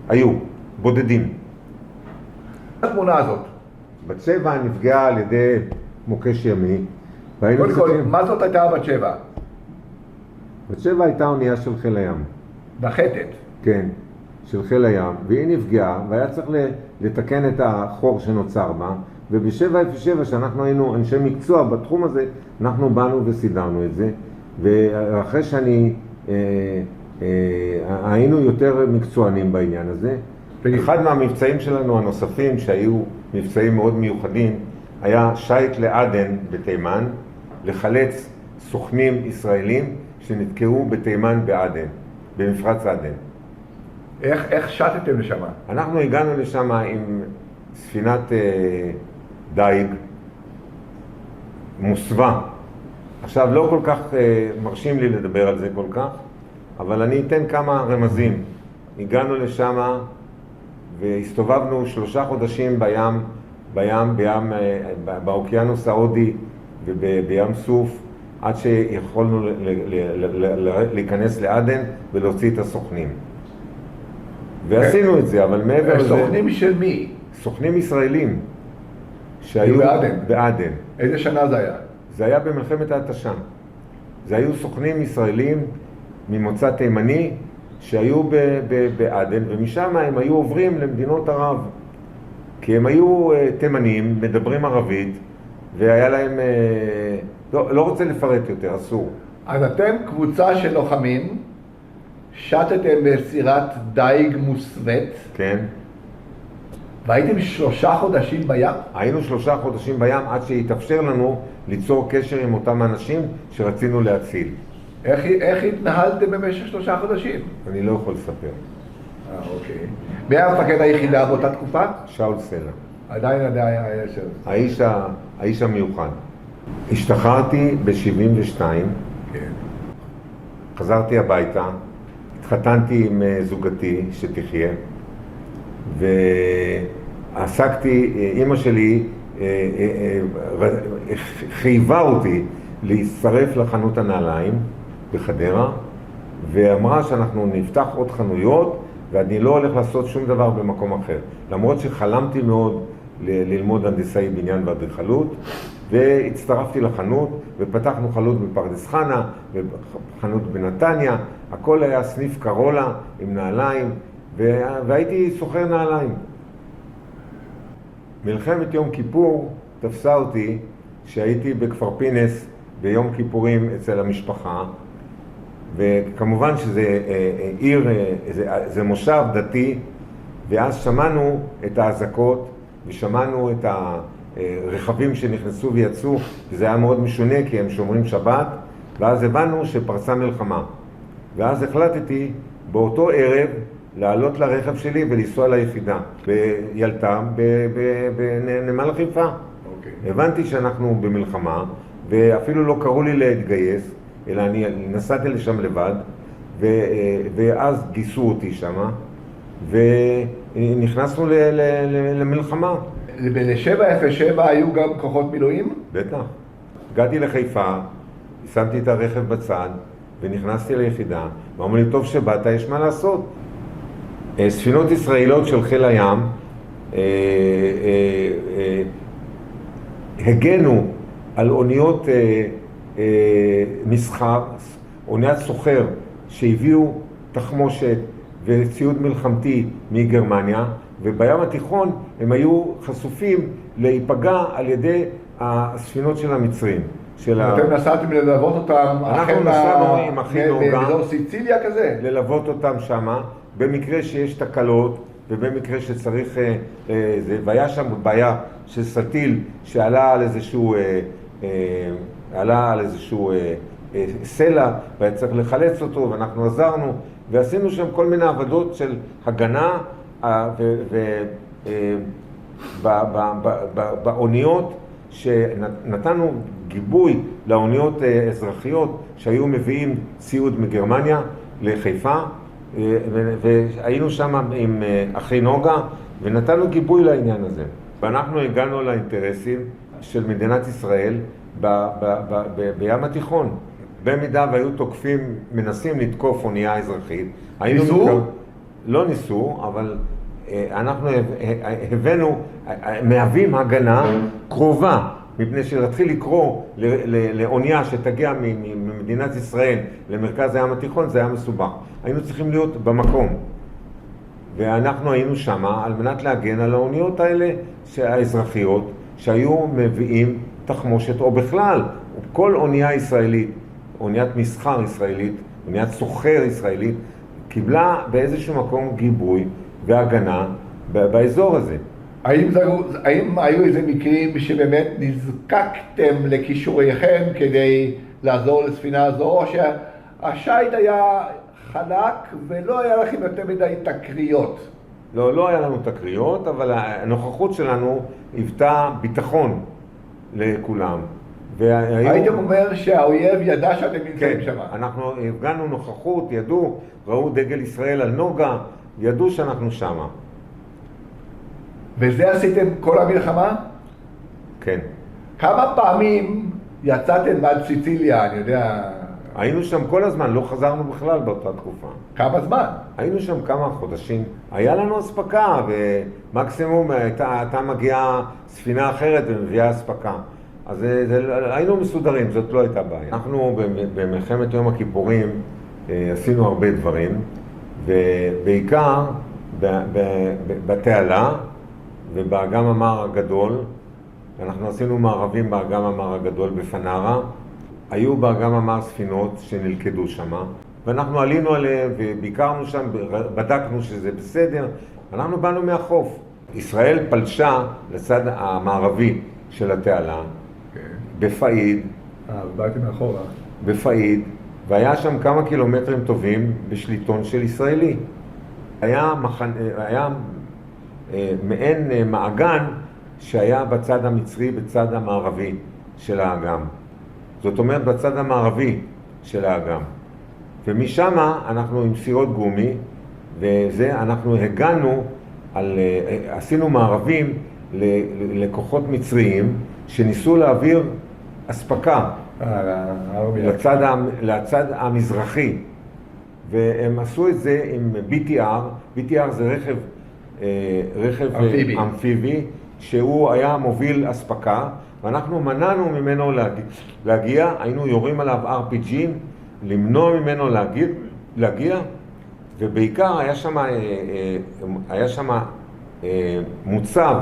היו, בודדים. התמונה הזאת. בצבע נפגעה על ידי מוקש ימי. קודם כל, מה זאת הייתה בת שבע? בת שבע הייתה אונייה של חיל הים. נחתת. כן, של חיל הים, והיא נפגעה, והיה צריך לתקן את החור שנוצר בה, וב-707, שאנחנו היינו אנשי מקצוע בתחום הזה, אנחנו באנו וסידרנו את זה, ואחרי היינו יותר מקצוענים בעניין הזה. אחד מהמבצעים שלנו הנוספים, שהיו מבצעים מאוד מיוחדים, היה שייט לעדן בתימן, לחלץ סוכנים ישראלים שנתקעו בתימן בעדן, במפרץ עדן. איך שטתם לשם? אנחנו הגענו לשם עם ספינת דייג מוסווה. עכשיו, לא כל כך מרשים לי לדבר על זה כל כך, אבל אני אתן כמה רמזים. הגענו לשם והסתובבנו 3 חודשים באוקיינוס ההודי ובים סוף, עד שיכולנו להיכנס לעדן ולהוציא את הסוכנים. ועשינו את זה, אבל מעבר לזה... סוכנים של מי? סוכנים ישראלים שהיו בעדן. איזה שנה זה היה? זה היה במלחמת ההתשה. זה היו סוכנים ישראלים ממוצא תימני שהיו בעדן, ומשם הם היו עוברים למדינות ערב. כי הם היו תימנים, מדברים ערבית, והיה להם... לא רוצה לפרט יותר, אסור. אז אתם קבוצה של לוחמים, שטתם בסירת דייג מוסווית. כן. והייתם 3 חודשים בים? היינו 3 חודשים בים עד שהתאפשר לנו ליצור קשר עם אותם אנשים שרצינו להציל. איך התנהלתם במשך 3 חודשים? אני לא יכול לספר. אוקיי. מי היה מפקד היחידה באותה תקופה? שאול סלע. עדיין היה שם. האיש המיוחד. השתחררתי ב-72. כן. חזרתי הביתה, התחתנתי עם זוגתי שתחיה, ועסקתי, אמא שלי חייבה אותי להצטרף לחנות הנעליים בחדרה, ואמרה שאנחנו נפתח עוד חנויות ואני לא הולך לעשות שום דבר במקום אחר. למרות שחלמתי מאוד ללמוד הנדסאי בניין ואדריכלות, והצטרפתי לחנות ופתחנו חנות בפרדס חנה וחנות בנתניה. הכל היה סניף קרולה עם נעליים, והייתי סוחר נעליים. מלחמת יום כיפור תפסה אותי שהייתי בכפר פינס ביום כיפורים אצל המשפחה, וכמובן שזה עיר, זה מושב דתי, ואז שמענו את האזעקות ושמענו את הרכבים שנכנסו ויצאו, וזה היה מאוד משונה כי הם שומרים שבת, ואז הבנו שפרצה מלחמה. ואז החלטתי באותו ערב לעלות לרכב שלי ולנסוע ליחידה בילתם בנמל חיפה. הבנתי שאנחנו במלחמה, ואפילו לא קראו לי להתגייס, אלא אני נסעתי לשם לבד, ואז גייסו אותי שם, ונכנסנו למלחמה. ב-707 היו גם כוחות מילואים? בטח. הגעתי לחיפה, שמתי את הרכב בצד, ונכנסתי ליחידה, ואמרו לי, טוב שבאת, יש מה לעשות. ספינות ישראליות של חיל הים הגנו על אוניות מסחר, אוניית סוחר שהביאו תחמושת וציוד מלחמתי מגרמניה, ובים התיכון הם היו חשופים להיפגע על ידי הספינות של המצרים. אתם נסעתם ללוות אותם? אנחנו נסענו עם אחי נוגה. באזור סיציליה כזה? ללוות אותם שמה, במקרה שיש תקלות, ובמקרה שצריך, והיה שם בעיה של סטיל שעלה על איזשהו סלע, והיה צריך לחלץ אותו, ואנחנו עזרנו, ועשינו שם כל מיני עבודות של הגנה, באוניות, שנתנו גיבוי לאוניות אזרחיות שהיו מביאים ציוד מגרמניה לחיפה, והיינו שם עם אחי נוגה ונתנו גיבוי לעניין הזה. ואנחנו הגענו לאינטרסים של מדינת ישראל בים התיכון. במידה והיו תוקפים, מנסים לתקוף אונייה אזרחית. ניסו? לא ניסו, אבל אנחנו הבאנו, מהווים הגנה קרובה מפני שלהתחיל לקרוא לאונייה שתגיע ממדינת ישראל למרכז הים התיכון זה היה מסובך. היינו צריכים להיות במקום. ואנחנו היינו שמה על מנת להגן על האוניות האלה האזרחיות שהיו מביאים תחמושת, או בכלל, כל אונייה ישראלית, אוניית מסחר ישראלית, אוניית סוחר ישראלית, קיבלה באיזשהו מקום גיבוי והגנה באזור הזה. האם היו איזה מקרים שבאמת נזקקתם לכישוריכם כדי לעזור לספינה הזו, או שהשייט היה חלק ולא היה לכם יותר מדי תקריות? לא היה לנו תקריות, אבל הנוכחות שלנו היוותה ביטחון לכולם. הייתם אומר שהאויב ידע שאתם נמצאים שם. כן, אנחנו הפגנו נוכחות, ידעו, ראו דגל ישראל על נוגה, ידעו שאנחנו שם. וזה עשיתם כל המלחמה? כן. כמה פעמים יצאתם עד סיציליה, אני יודע? היינו שם כל הזמן, לא חזרנו בכלל באותה תקופה. כמה זמן? היינו שם כמה חודשים. היה לנו אספקה, ומקסימום הייתה מגיעה ספינה אחרת ומביאה אספקה. אז היינו מסודרים, זאת לא הייתה בעיה. אנחנו במלחמת יום הכיפורים עשינו הרבה דברים, ובעיקר בתעלה ובאגם המר הגדול. אנחנו עשינו מערבים באגם המר הגדול בפנרה. היו באגם המר ספינות שנלכדו שם, ואנחנו עלינו עליהם וביקרנו שם, בדקנו שזה בסדר. אנחנו באנו מהחוף. ישראל פלשה לצד המערבי של התעלה, בפאיד. באתי מאחורה. בפאיד, והיה שם כמה קילומטרים טובים בשליטון של ישראלי. היה מעין מעגן שהיה בצד המצרי, בצד המערבי של האגם. זאת אומרת, בצד המערבי של האגם. ומשם אנחנו עם סירות גומי, וזה אנחנו הגענו, עשינו מערבים לכוחות מצריים שניסו להעביר אספקה לצד המזרחי. והם עשו את זה עם BTR. BTR זה רכב אמפיבי, שהוא היה מוביל אספקה, ואנחנו מנענו ממנו להגיע, היינו יורים עליו RPG, למנוע ממנו להגיע, ובעיקר היה שם מוצב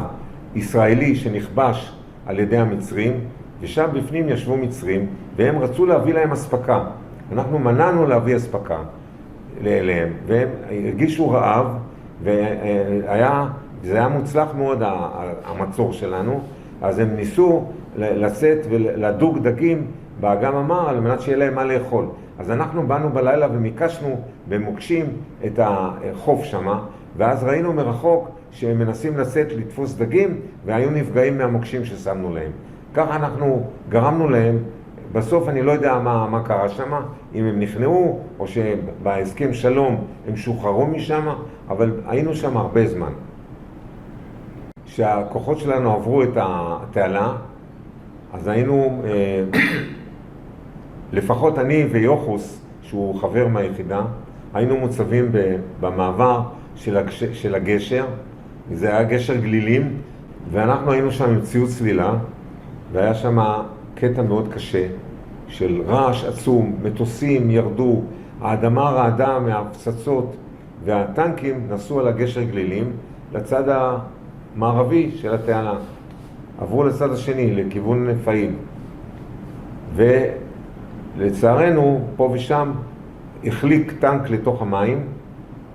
ישראלי שנכבש על ידי המצרים, ושם בפנים ישבו מצרים, והם רצו להביא להם אספקה. אנחנו מנענו להביא אספקה אליהם, והם הרגישו רעב, וזה היה מוצלח מאוד המצור שלנו, אז הם ניסו לצאת ולדוג דגים באגם המר על מנת שיהיה להם מה לאכול. אז אנחנו באנו בלילה ומיקשנו במוקשים את החוף שמה, ואז ראינו מרחוק שהם מנסים לצאת לתפוס דגים, והיו נפגעים מהמוקשים ששמנו להם. ככה אנחנו גרמנו להם, בסוף אני לא יודע מה קרה שמה, אם הם נכנעו או שבהסכם שלום הם שוחררו משם, אבל היינו שם הרבה זמן. כשהכוחות שלנו עברו את התעלה, אז היינו, לפחות אני ויוחוס, שהוא חבר מהיחידה, היינו מוצבים במעבר של הגשר, זה היה גשר גלילים, ואנחנו היינו שם עם ציוד צלילה, והיה שם קטע מאוד קשה של רעש עצום, מטוסים ירדו, האדמה רעדה מהפצצות, והטנקים נסעו על הגשר גלילים לצד המערבי של התעלה. עברו לצד השני, לכיוון פאיד. ולצערנו, פה ושם, החליק טנק לתוך המים,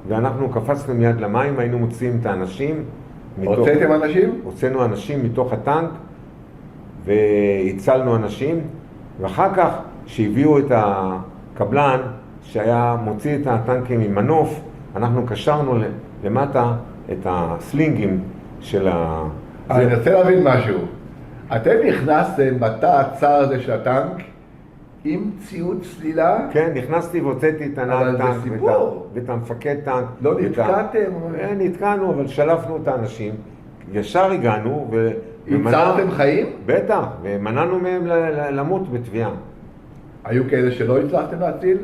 ואנחנו קפצנו מיד למים, היינו מוציאים את האנשים. הוצאתם אנשים? הוצאנו אנשים מתוך הטנק, והצלנו אנשים, ואחר כך שהביאו את הקבלן שהיה מוציא את הטנקים עם מנוף, אנחנו קשרנו למטה את הסלינגים של אני רוצה להבין משהו. אתם נכנסתם בתא הצר הזה של הטנק עם ציוד צלילה? כן, נכנסתי והוצאתי את הנהג טנק ואת המפקד טנק. לא נתקעתם? נתקענו, אבל שלפנו את האנשים. ישר הגענו הצלתם חיים? בטח, ומנענו מהם למות בתביעה. היו כאלה שלא הצלחתם להציל?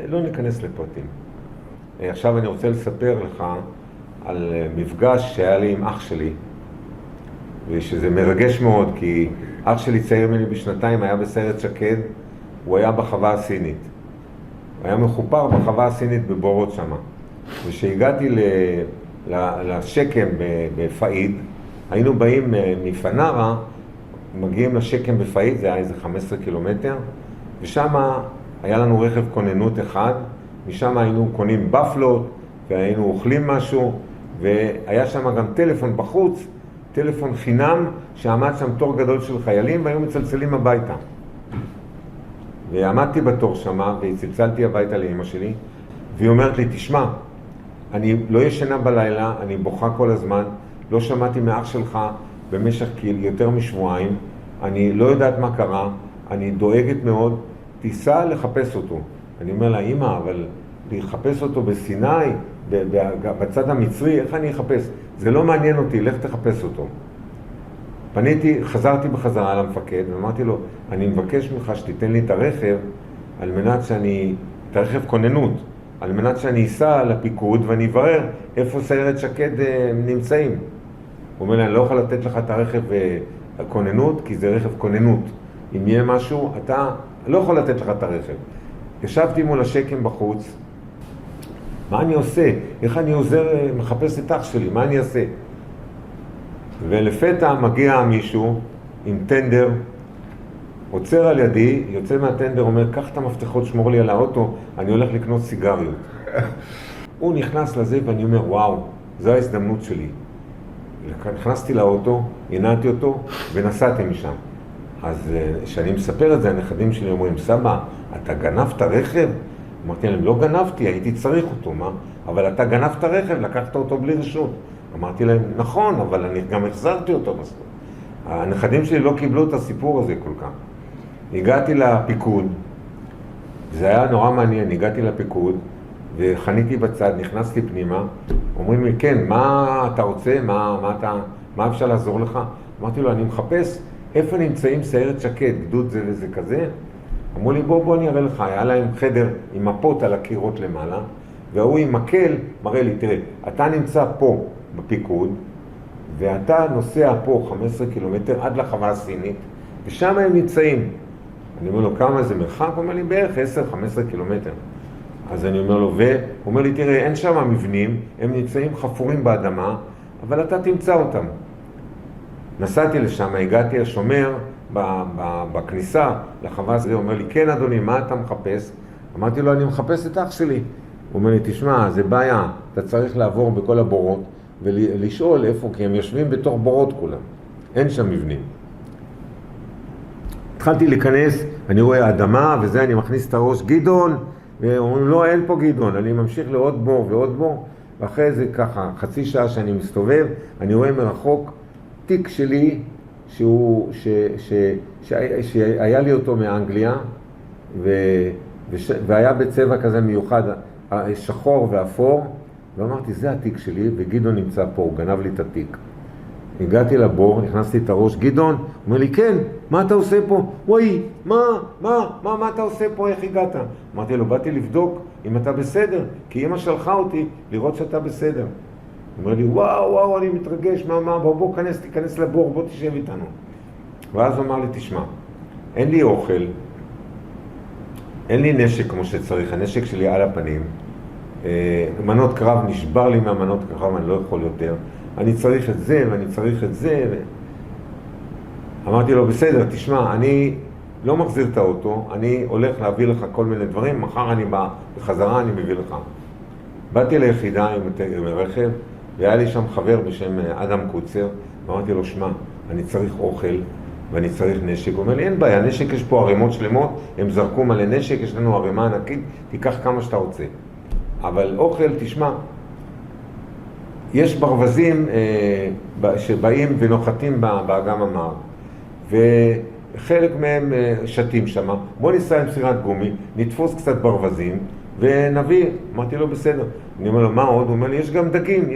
לא ניכנס לפרטים. עכשיו אני רוצה לספר לך על מפגש שהיה לי עם אח שלי. ושזה מרגש מאוד, כי אח שלי צעיר ממני בשנתיים, היה בסיירת שקד, הוא היה בחווה הסינית. הוא היה מחופר בחווה הסינית בבורות שמה. וכשהגעתי לשקם בפאיד, היינו באים מפנרה, מגיעים לשקם בפאיד, זה היה איזה 15 קילומטר, ושם היה לנו רכב כוננות אחד, משם היינו קונים בפלות, והיינו אוכלים משהו, והיה שם גם טלפון בחוץ, טלפון חינם, שעמד שם תור גדול של חיילים, והיו מצלצלים הביתה. ועמדתי בתור שמה, וצלצלתי הביתה לאמא שלי, והיא אומרת לי, תשמע, אני לא ישנה בלילה, אני בוכה כל הזמן, לא שמעתי מאח שלך במשך יותר משבועיים, אני לא יודעת מה קרה, אני דואגת מאוד, תיסע לחפש אותו. אני אומר לה, אמא, אבל לחפש אותו בסיני, בצד המצרי, איך אני אחפש? זה לא מעניין אותי, לך תחפש אותו. חזרתי בחזרה למפקד ואמרתי לו, אני מבקש ממך שתיתן לי את הרכב על מנת את הרכב כוננות, על מנת שאני אסע לפיקוד ואני אברר איפה סיירת שקד נמצאים. הוא אומר לי, אני לא יכול לתת לך את הרכב כוננות, כי זה רכב כוננות. אם יהיה משהו, אתה לא יכול לתת לך את הרכב. ישבתי מול השקם בחוץ, מה אני עושה? איך אני מחפש את אח שלי? מה אני אעשה? ולפתע מגיע מישהו עם טנדר, עוצר על ידי, יוצא מהטנדר, אומר, קח את המפתחות, שמור לי על האוטו, אני הולך לקנות סיגריות. הוא נכנס לזה ואני אומר, וואו, זו ההזדמנות שלי. נכנסתי לאוטו, עינעתי אותו ונסעתי משם. אז כשאני מספר את זה, הנכדים שלי אומרים, סבא, אתה גנבת רכב? אמרתי להם, לא גנבתי, הייתי צריך אותו, מה? אבל אתה גנבת רכב, לקחת אותו בלי רשות. אמרתי להם, נכון, אבל אני גם החזרתי אותו בסוף. הנכדים שלי לא קיבלו את הסיפור הזה כל כך. הגעתי לפיקוד, זה היה נורא מעניין, הגעתי לפיקוד, וחניתי בצד, נכנסתי פנימה, אומרים לי, כן, מה אתה רוצה? מה אפשר לעזור לך? אמרתי לו, אני מחפש איפה נמצאים סיירת שקד, גדוד זה וזה כזה. אמרו לי, בוא אני אראה לך, היה להם חדר עם מפות על הקירות למעלה, והוא עם מקל מראה לי, תראה, אתה נמצא פה בפיקוד, ואתה נוסע פה 15 קילומטר עד לחווה הסינית, ושם הם נמצאים. אני אומר לו, כמה זה מרחק? הוא אומר לי, בערך 10-15 קילומטר. אז אני אומר לו, הוא אומר לי, תראה, אין שם מבנים, הם נמצאים חפורים באדמה, אבל אתה תמצא אותם. נסעתי לשם, הגעתי השומר בכניסה לחווה הזה, הוא אומר לי, כן אדוני, מה אתה מחפש? אמרתי לו, אני מחפש את אח שלי. הוא אומר לי, תשמע, זה בעיה, אתה צריך לעבור בכל הבורות ולשאול איפה, כי הם יושבים בתוך בורות כולם, אין שם מבנים. התחלתי להיכנס, אני רואה אדמה וזה, אני מכניס את הראש, גדעון, ואומרים, לא, אין פה גדעון, אני ממשיך לעוד בור ועוד בור, ואחרי זה ככה, חצי שעה שאני מסתובב, אני רואה מרחוק תיק שלי, שהיה לי אותו מאנגליה, והיה בצבע כזה מיוחד, שחור ואפור, ואמרתי, זה התיק שלי, וגדעון נמצא פה, הוא גנב לי את התיק. הגעתי לבור, נכנסתי את הראש, גדעון, הוא אומר לי, כן, מה אתה עושה פה? וואי, מה אתה עושה פה, איך הגעת? אמרתי לו, באתי לבדוק אם אתה בסדר, כי אמא שלחה אותי לראות שאתה בסדר. הוא אומר לי, וואו, אני מתרגש, בוא, תיכנס לבור, בוא תשב איתנו. ואז הוא אמר לי, תשמע, אין לי אוכל, אין לי נשק כמו שצריך, הנשק שלי על הפנים, מנות קרב, נשבר לי מהמנות קרב, אני לא יכול יותר, אני צריך את זה ואני צריך את זה. אמרתי לו, בסדר, תשמע, אני לא מחזיר את האוטו, אני הולך להביא לך כל מיני דברים, מחר אני בא בחזרה, אני מביא לך. באתי ליחידה עם רכב, והיה לי שם חבר בשם אדם קוצר, ואמרתי לו, שמע, אני צריך אוכל ואני צריך נשק. הוא אומר לי, אין בעיה, נשק יש פה ערימות שלמות, הם זרקו מלא נשק, יש לנו ערימה ענקית, תיקח כמה שאתה רוצה. אבל אוכל, תשמע, יש ברווזים שבאים ונוחתים באגם המר, וחלק מהם שתים שם, בוא ניסע עם סירת גומי, נתפוס קצת ברווזים ונביא. אמרתי לו, בסדר. אני אומר לו, מה עוד? הוא אומר לי, יש גם דגים,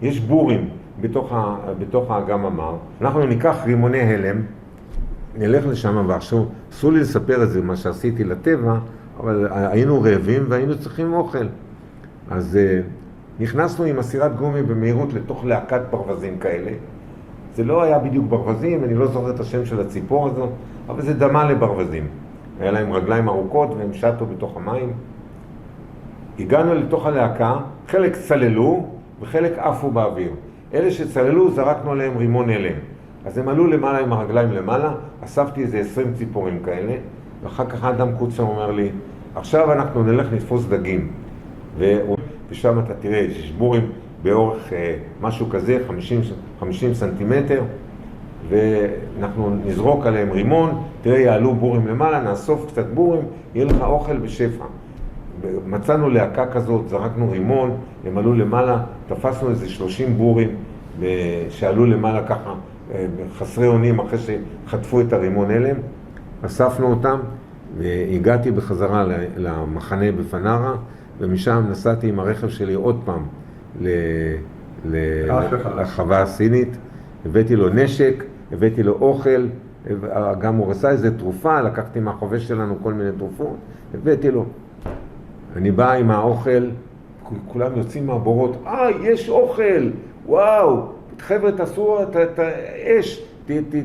יש בורים בתוך האגם המר. אנחנו ניקח רימוני הלם, נלך לשם, ועכשיו אסור לי לספר את זה, מה שעשיתי לטבע, אבל היינו רעבים והיינו צריכים אוכל. אז נכנסנו עם הסירת גומי במהירות לתוך להקת ברווזים כאלה, זה לא היה בדיוק ברווזים, אני לא זוכר את השם של הציפור הזו, אבל זה דמה לברווזים. היה להם רגליים ארוכות והם שטו בתוך המים. הגענו לתוך הלהקה, חלק צללו וחלק עפו באוויר. אלה שצללו זרקנו עליהם רימון הלם. אז הם עלו למעלה עם הרגליים למעלה, אספתי איזה 20 ציפורים כאלה, ואחר כך האדם קוצר אומר לי, עכשיו אנחנו נלך לתפוס דגים. ושם אתה תראה, יש בורים באורך משהו כזה, 50 סנטימטר, ואנחנו נזרוק עליהם רימון, תראה, יעלו בורים למעלה, נאסוף קצת בורים, יהיה לך אוכל בשפע. מצאנו להקה כזאת, זרקנו רימון, הם עלו למעלה, תפסנו איזה 30 בורים שעלו למעלה ככה, חסרי אונים אחרי שחטפו את הרימון הלם, אספנו אותם, והגעתי בחזרה למחנה בפנרה, ומשם נסעתי עם הרכב שלי עוד פעם לחווה הסינית, הבאתי לו נשק, הבאתי לו אוכל, גם הוא רצה איזה תרופה, לקחתי מהחובש שלנו כל מיני תרופות, הבאתי לו. אני בא עם האוכל, כולם יוצאים מהבורות, יש אוכל, וואו, חבר'ה תעשו את האש,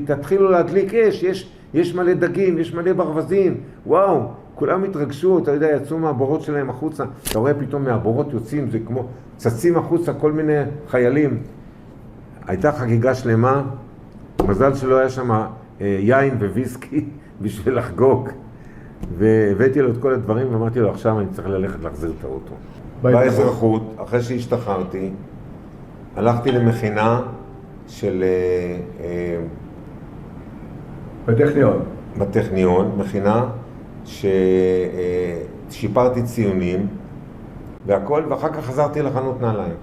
תתחילו להדליק אש, יש מלא דגים, יש מלא ברווזים, וואו, כולם התרגשו, אתה יודע, יצאו מהבורות שלהם החוצה, אתה רואה פתאום מהבורות יוצאים, זה כמו צצים החוצה כל מיני חיילים. הייתה חגיגה שלמה, מזל שלא היה שם יין וויסקי בשביל לחגוג. והבאתי לו את כל הדברים ואמרתי לו, עכשיו אני צריך ללכת להחזיר את האוטו. באזרחות, אחרי שהשתחררתי, הלכתי למכינה של... בטכניון, מכינה ששיפרתי ציונים והכל, ואחר כך חזרתי לחנות נעליים.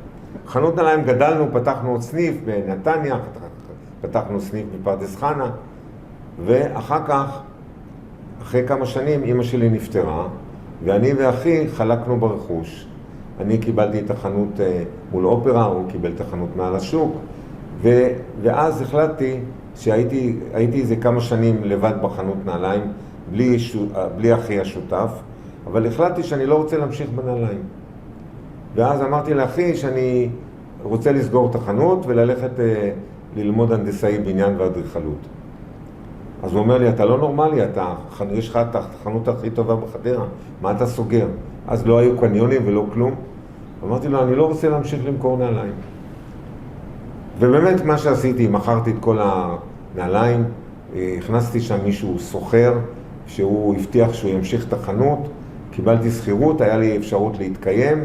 חנות נעליים גדלנו, פתחנו עוד סניף בנתניה, פתחנו סניף בפרדס חנה, ואחר כך, אחרי כמה שנים, אמא שלי נפטרה, ואני ואחי חלקנו ברכוש. אני קיבלתי את החנות מול אופרה, הוא קיבל את החנות מעל השוק, ואז החלטתי שהייתי איזה כמה שנים לבד בחנות נעליים, בלי אחי השותף, אבל החלטתי שאני לא רוצה להמשיך בנעליים. ואז אמרתי לאחי שאני רוצה לסגור את החנות וללכת ללמוד הנדסאי בניין ואדריכלות. אז הוא אומר לי, אתה לא נורמלי, יש לך את החנות הכי טובה בחדרה, מה אתה סוגר? אז לא היו קניונים ולא כלום. אמרתי לו, אני לא רוצה להמשיך למכור נעליים. ובאמת מה שעשיתי, מכרתי את כל הנעליים, הכנסתי שם מישהו סוחר, שהוא הבטיח שהוא ימשיך את החנות, קיבלתי שכירות, היה לי אפשרות להתקיים,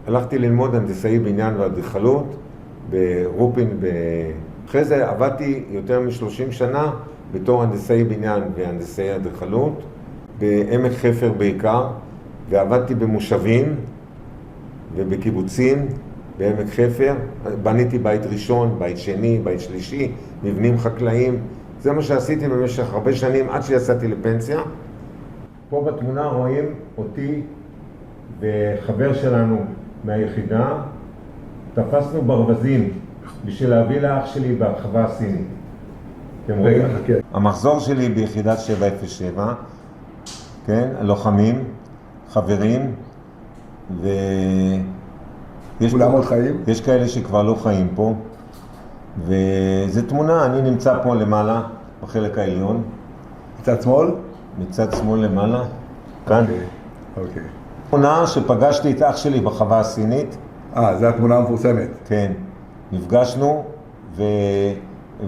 והלכתי ללמוד הנדסאי בניין ואדריכלות ברופין. אחרי זה עבדתי יותר מ-30 שנה בתור הנדסאי בניין והנדסאי אדריכלות, בעמק חפר בעיקר, ועבדתי במושבים ובקיבוצים בעמק חפר. בניתי בית ראשון, בית שני, בית שלישי, מבנים חקלאיים. זה מה שעשיתי במשך הרבה שנים עד שיצאתי לפנסיה. פה בתמונה רואים אותי וחבר שלנו מהיחידה, תפסנו ברווזים בשביל להביא לאח שלי בחווה הסינית. אתם רואים? המחזור שלי ביחידת 707, כן, לוחמים, חברים, כולם עוד חיים? יש כאלה שכבר לא חיים פה, וזו תמונה, אני נמצא פה למעלה, בחלק העליון. מצד שמאל? מצד שמאל למעלה, כאן. אוקיי. תמונה שפגשתי את אח שלי בחווה הסינית. זו התמונה המפורסמת. כן. נפגשנו,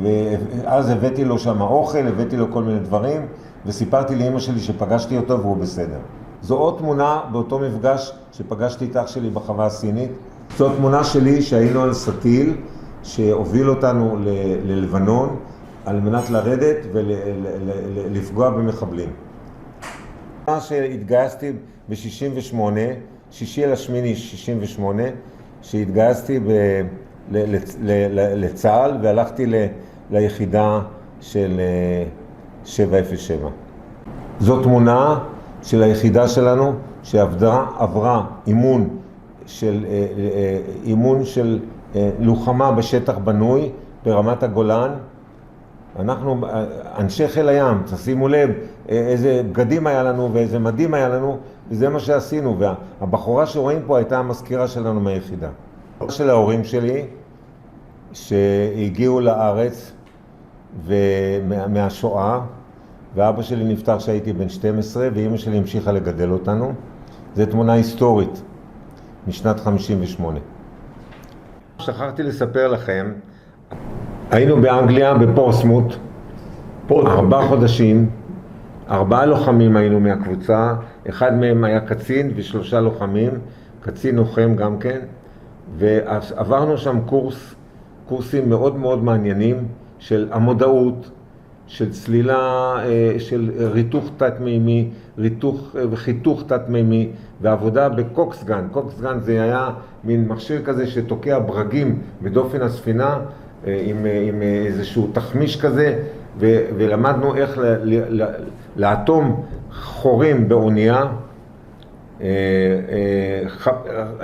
ואז הבאתי לו שם אוכל, הבאתי לו כל מיני דברים, וסיפרתי לאמא שלי שפגשתי אותו והוא בסדר. זו עוד תמונה באותו מפגש שפגשתי את אח שלי בחווה הסינית. זו תמונה שלי שהיינו על סטיל, שהוביל אותנו ללבנון, על מנת לרדת ולפגוע במחבלים. שהתגייסתי ב-68, 6/8/68, שהתגייסתי לצה"ל והלכתי ליחידה של 707. זו תמונה של היחידה שלנו שעברה אימון של לוחמה בשטח בנוי ברמת הגולן. אנחנו אנשי חיל הים, תשימו לב איזה בגדים היה לנו ואיזה מדים היה לנו, וזה מה שעשינו. והבחורה שרואים פה הייתה המזכירה שלנו מהיחידה. של ההורים שלי, שהגיעו לארץ מהשואה, ואבא שלי נפטר כשהייתי בן 12, ואמא שלי המשיכה לגדל אותנו. זו תמונה היסטורית משנת 58. שכחתי לספר לכם, היינו באנגליה, בפורסמוט, 4 חודשים, 4 לוחמים היינו מהקבוצה, אחד מהם היה קצין ו3 לוחמים, קצין לוחם גם כן, ועברנו שם קורסים מאוד מאוד מעניינים של המודעות, של צלילה, של ריתוך תת-מימי, וחיתוך תת-מימי, ועבודה בקוקסגן. קוקסגן זה היה מין מכשיר כזה שתוקע ברגים בדופן הספינה, עם איזשהו תחמיש כזה, ולמדנו איך לאטום חורים באונייה,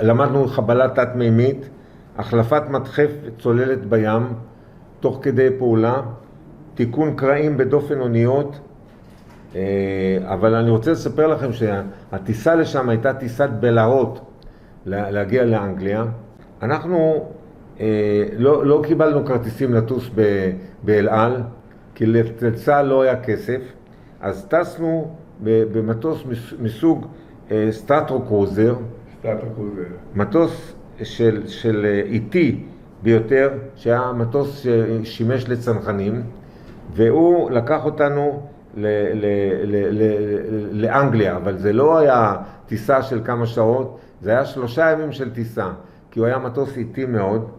למדנו חבלה תת-מימית, החלפת מדחף צוללת בים, תוך כדי פעולה, תיקון קרעים בדופן אוניות, אבל אני רוצה לספר לכם שהטיסה לשם הייתה טיסת בלהות להגיע לאנגליה. אנחנו לא קיבלנו כרטיסים לטוס באל על, כי לצה"ל לא היה כסף, אז טסנו במטוס מסוג סטרטוקרוזר, מטוס של איטי ביותר, שהיה מטוס ששימש לצנחנים, והוא לקח אותנו לאנגליה, אבל זה לא היה טיסה של כמה שעות, זה היה 3 ימים של טיסה, כי הוא היה מטוס איטי מאוד,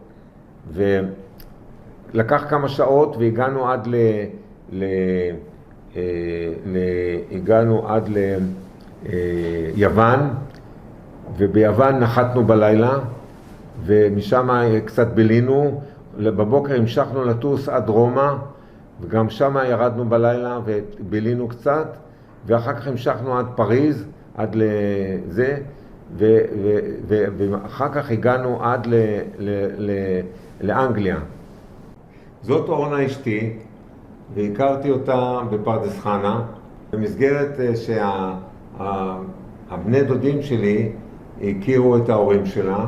ולקח כמה שעות והגענו עד ליוון, וביוון נחתנו בלילה, ומשם קצת בילינו, בבוקר המשכנו לטוס עד רומא, וגם שם ירדנו בלילה ובילינו קצת, ואחר כך המשכנו עד פריז, עד לזה, ואחר כך הגענו עד לאנגליה. זאת אורנה אשתי, והכרתי אותה בפרדס חנה, במסגרת שהבני דודים שלי הכירו את ההורים שלה,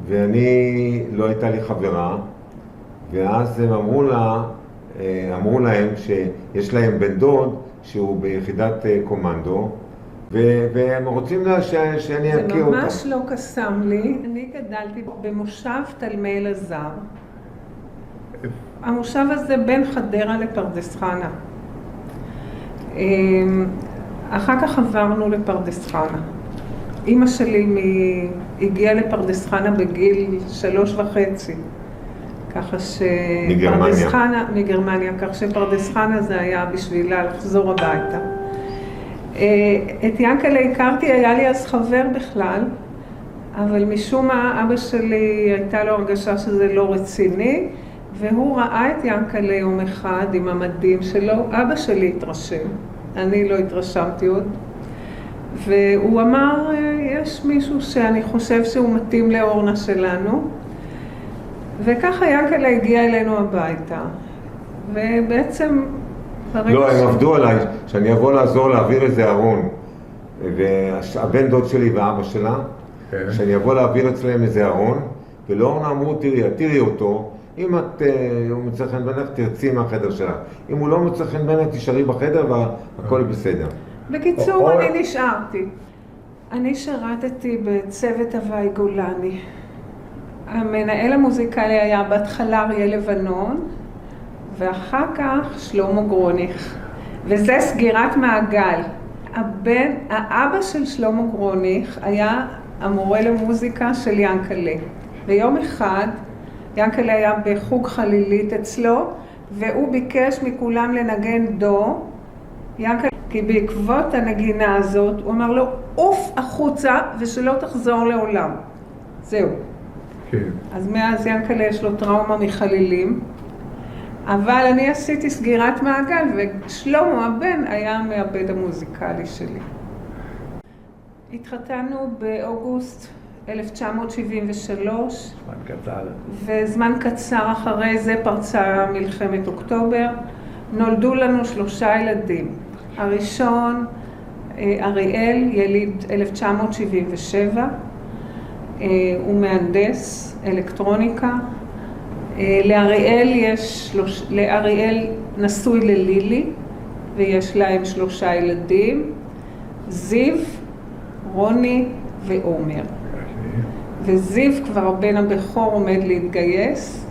ואני לא הייתה לי חברה, ואז הם אמרו להם שיש להם בן דוד שהוא ביחידת קומנדו, והם רוצים שאני אכיר אותה. זה ממש לא קסם לי. אני גדלתי במושב תלמי אלעזר. המושב הזה בין חדרה לפרדס חנה. אחר כך עברנו לפרדס חנה. אמא שלי הגיעה לפרדס חנה בגיל 3.5. ככה שפרדס חנה, מגרמניה, כך שפרדס חנה זה היה בשבילה לחזור הביתה. את ינקלה הכרתי, היה לי אז חבר בכלל, אבל משום מה אבא שלי הייתה לו הרגשה שזה לא רציני, והוא ראה את ינקלה יום אחד עם המדים שלו, אבא שלי התרשם, אני לא התרשמתי עוד, והוא אמר, יש מישהו שאני חושב שהוא מתאים לאורנה שלנו, וככה ינקלה הגיע אלינו הביתה, ובעצם לא, הם עבדו עליי, שאני אבוא לעזור להעביר איזה ארון, והבן דוד שלי ואבא שלה, שאני אבוא להעביר אצלם איזה ארון, ולאורנה אמרו, תראי אותו, אם הוא מצא חן בעיניך, תרצי מהחדר שלה. אם הוא לא מצא חן בעיניך, תישארי בחדר והכל בסדר. בקיצור, אני נשארתי. אני שירתתי בצוות הוואי גולני. המנהל המוזיקלי היה בהתחלה אריה לבנון, ואחר כך שלמה גרוניך. וזה סגירת מעגל. האבא של שלמה גרוניך היה המורה למוזיקה של ינקלה. ויום אחד ינקלה היה בחוג חלילית אצלו, והוא ביקש מכולם לנגן דו. ינקלה, כי בעקבות הנגינה הזאת, הוא אמר לו, אוף החוצה ושלא תחזור לעולם. זהו. כן. אז מאז ינקלה יש לו טראומה מחלילים, אבל אני עשיתי סגירת מעגל, ושלמה הבן היה המעבד המוזיקלי שלי. התחתנו באוגוסט 1973, וזמן קצר אחרי זה פרצה מלחמת אוקטובר. נולדו לנו 3 ילדים. הראשון, אריאל, יליד 1977, הוא מהנדס אלקטרוניקה, לאריאל נשוי ללילי, ויש להם 3 ילדים, זיו, רוני ועומר. וזיו כבר הבן הבכור עומד להתגייס.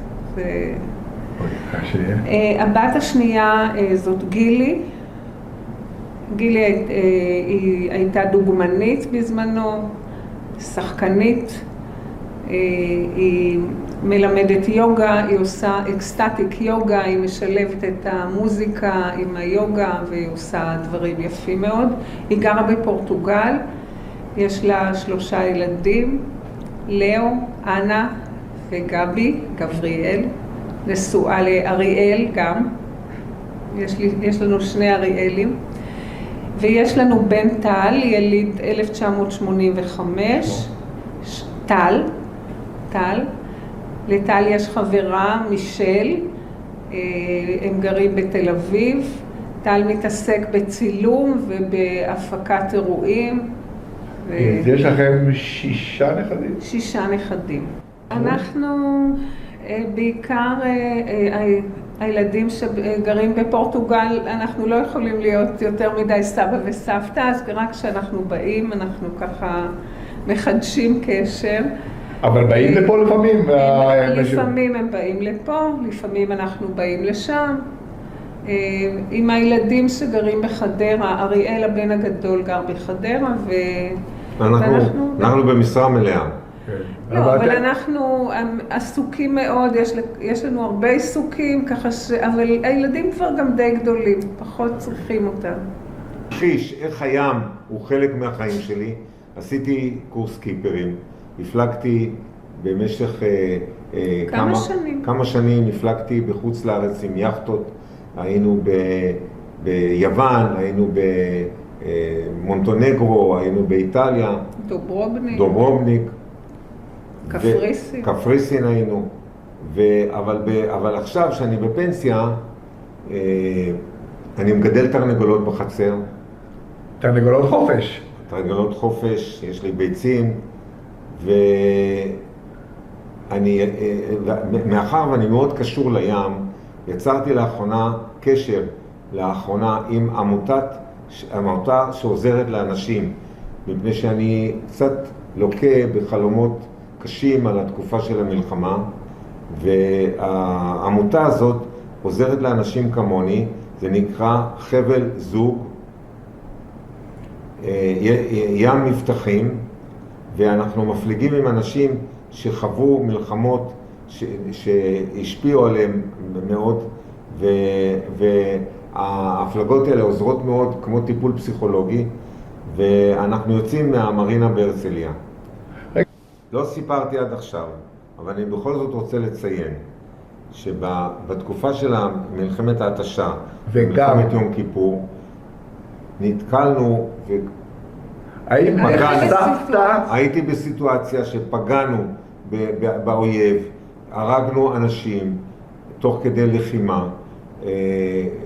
הבת השנייה זאת גילי. גילי היא הייתה דוגמנית בזמנו, שחקנית. היא מלמדת יוגה, היא עושה אקסטטיק יוגה, היא משלבת את המוזיקה עם היוגה והיא עושה דברים יפים מאוד. היא גרה בפורטוגל, יש לה 3 ילדים, לאו, אנה וגבי, גבריאל, נשואה לאריאל גם, יש לנו 2 אריאלים, ויש לנו בן טל, יליד 1985, טל, לטל יש חברה, מישל, הם גרים בתל אביב, טל מתעסק בצילום ובהפקת אירועים. יש לכם 6 נכדים? 6 נכדים. אנחנו בעיקר הילדים שגרים בפורטוגל, אנחנו לא יכולים להיות יותר מדי סבא וסבתא, אז רק כשאנחנו באים אנחנו ככה מחדשים קשר. אבל באים לפה לפעמים? לפעמים הם באים לפה, לפעמים אנחנו באים לשם. עם הילדים שגרים בחדרה, אריאל הבן הגדול גר בחדרה אנחנו במשרה מלאה. לא, אבל אנחנו עסוקים מאוד, יש לנו הרבה עיסוקים, אבל הילדים כבר גם די גדולים, פחות צריכים אותם. איך הים הוא חלק מהחיים שלי. עשיתי קורס קיפרים, הפלגתי במשך כמה שנים, הפלגתי בחוץ לארץ עם יחטות, היינו ביוון, היינו במונטנגרו, היינו באיטליה, דוברובניק, קפריסין היינו, אבל עכשיו שאני בפנסיה, אני מגדל תרנגולות בחצר. תרנגולות חופש? תרנגולות חופש, יש לי ביצים, מאחר ואני מאוד קשור לים, יצרתי קשר לאחרונה עם עמותה שעוזרת לאנשים, מפני שאני קצת לוקה בחלומות קשים על התקופה של המלחמה, והעמותה הזאת עוזרת לאנשים כמוני, זה נקרא חבל זוג, ים מבטחים, ואנחנו מפליגים עם אנשים שחוו מלחמות שהשפיעו עליהם מאוד, וההפלגות האלה עוזרות מאוד כמו טיפול פסיכולוגי, ואנחנו יוצאים מהמרינה בהרצליה. לא סיפרתי עד עכשיו, אבל אני בכל זאת רוצה לציין שבתקופה של מלחמת ההתשה, מלחמת יום כיפור, נתקלנו הייתי בסיטואציה שפגענו באויב, הרגנו אנשים תוך כדי לחימה,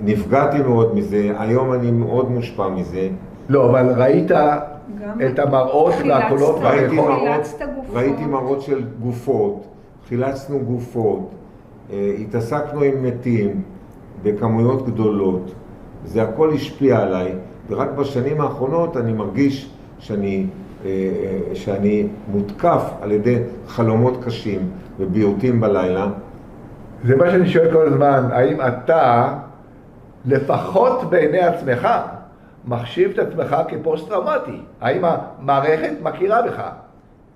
נפגעתי מאוד מזה, היום אני מאוד מושפע מזה. לא, אבל ראית את המראות והקולות ראיתי מראות של גופות, חילצנו גופות, התעסקנו עם מתים בכמויות גדולות, זה הכל השפיע עליי, ורק בשנים האחרונות אני מרגיש שאני מותקף על ידי חלומות קשים וביוטים בלילה. זה מה שאני שואל כל הזמן, האם אתה, לפחות בעיני עצמך, מחשיב את עצמך כפוסט-טראומטי? האם המערכת מכירה בך?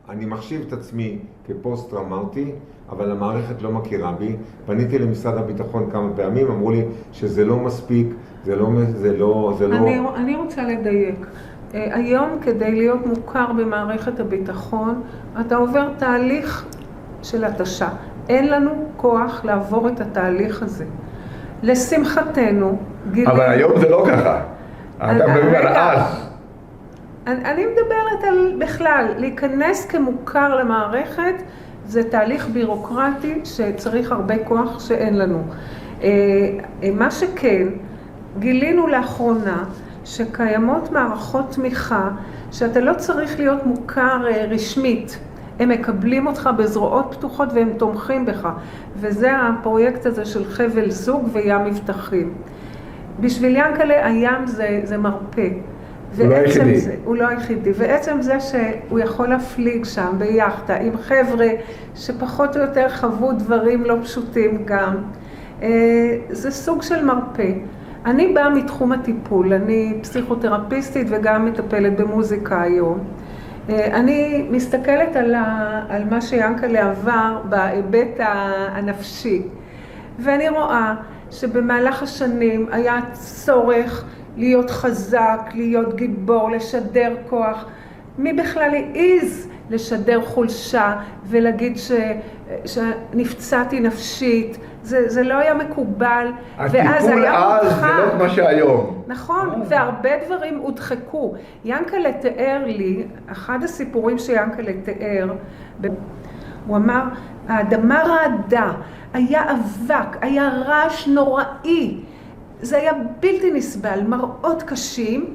אני מחשיב את עצמי כפוסט-טראומטי, אבל המערכת לא מכירה בי. פניתי למשרד הביטחון כמה פעמים, אמרו לי שזה לא מספיק, זה לא... אני רוצה לדייק. היום כדי להיות מוכר במערכת הביטחון, אתה עובר תהליך של התשה. אין לנו כוח לעבור את התהליך הזה. לשמחתנו, גילינו... אבל היום זה לא ככה. אתה מדבר על אז. אני מדברת על בכלל, להיכנס כמוכר למערכת, זה תהליך בירוקרטי שצריך הרבה כוח שאין לנו. מה שכן, גילינו לאחרונה שקיימות מערכות תמיכה, שאתה לא צריך להיות מוכר רשמית, הם מקבלים אותך בזרועות פתוחות והם תומכים בך. וזה הפרויקט הזה של חבל זוג וים מבטחים. בשביל ינקלה הים זה מרפא. הוא לא היחידי. הוא לא היחידי. ועצם זה שהוא יכול להפליג שם ביחדה עם חבר'ה שפחות או יותר חוו דברים לא פשוטים גם. זה סוג של מרפא. אני באה מתחום הטיפול, אני פסיכותרפיסטית וגם מטפלת במוזיקה היום. אני מסתכלת על מה שיענקל'ה עבר בהיבט הנפשי, ואני רואה שבמהלך השנים היה צורך להיות חזק, להיות גיבור, לשדר כוח. מי בכלל העז לשדר חולשה ולהגיד שנפצעתי נפשית? זה לא היה מקובל, ואז היה הטיפול אז זה לא מה שהיום. נכון, והרבה דברים הודחקו. ינקל'ה תיאר לי, אחד הסיפורים שיענקל'ה תיאר, הוא אמר, האדמה רעדה, היה אבק, היה רעש נוראי, זה היה בלתי נסבל, מראות קשים,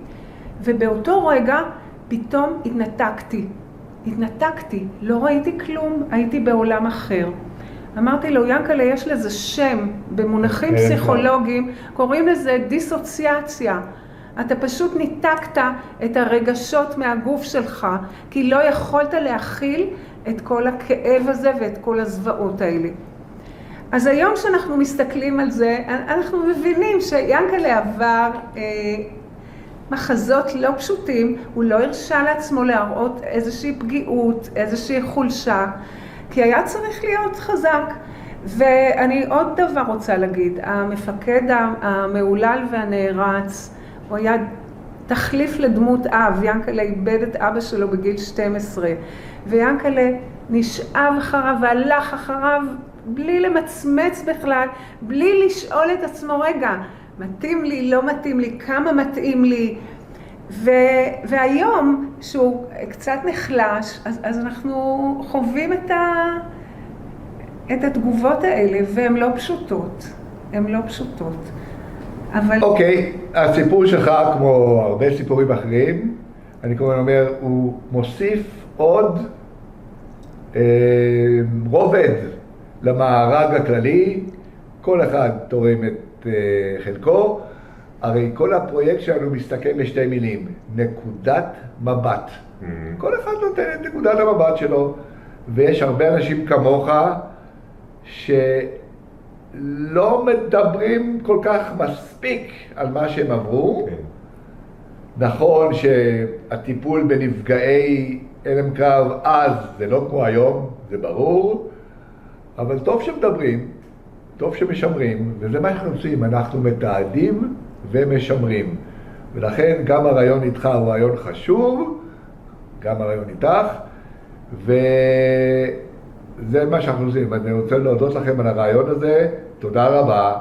ובאותו רגע פתאום התנתקתי, לא ראיתי כלום, הייתי בעולם אחר. אמרתי לו, ינקל'ה, יש לזה שם, במונחים פסיכולוגיים, קוראים לזה דיסוציאציה. אתה פשוט ניתקת את הרגשות מהגוף שלך, כי לא יכולת להכיל את כל הכאב הזה ואת כל הזוועות האלה. אז היום שאנחנו מסתכלים על זה, אנחנו מבינים שיענקל'ה עבר מחזות לא פשוטים, הוא לא הרשה לעצמו להראות איזושהי פגיעות, איזושהי חולשה, כי היה צריך להיות חזק. ואני עוד דבר רוצה להגיד, המפקד המהולל והנערץ, הוא היה תחליף לדמות אב. ינקל'ה איבד את אבא שלו בגיל 12, ויענקל'ה נשאב אחריו והלך אחריו בלי למצמץ בכלל, בלי לשאול את עצמו, רגע, מתאים לי, לא מתאים לי, כמה מתאים לי. והיום, שהוא קצת נחלש, אז אנחנו חווים את התגובות האלה, והן לא פשוטות. הן לא פשוטות. אבל... אוקיי, הסיפור שלך, כמו הרבה סיפורים אחרים, אני כמובן אומר, הוא מוסיף עוד רובד למארג הכללי, כל אחד תורם את חלקו, הרי כל הפרויקט שלנו מסתכל לשתי מילים, נקודת מבט. כל אחד נותן את נקודת המבט שלו, ויש הרבה אנשים כמוך שלא מדברים כל כך מספיק על מה שהם עברו. נכון שהטיפול בנפגעי הלם קרב אז זה לא כמו היום, זה ברור, אבל טוב שמדברים, טוב שמשמרים, וזה מה שאנחנו עושים, אנחנו מתעדים ומשמרים. ולכן גם הרעיון איתך הוא רעיון חשוב, גם הרעיון איתך, וזה מה שאנחנו עושים. אני רוצה להודות לכם על הרעיון הזה, תודה רבה.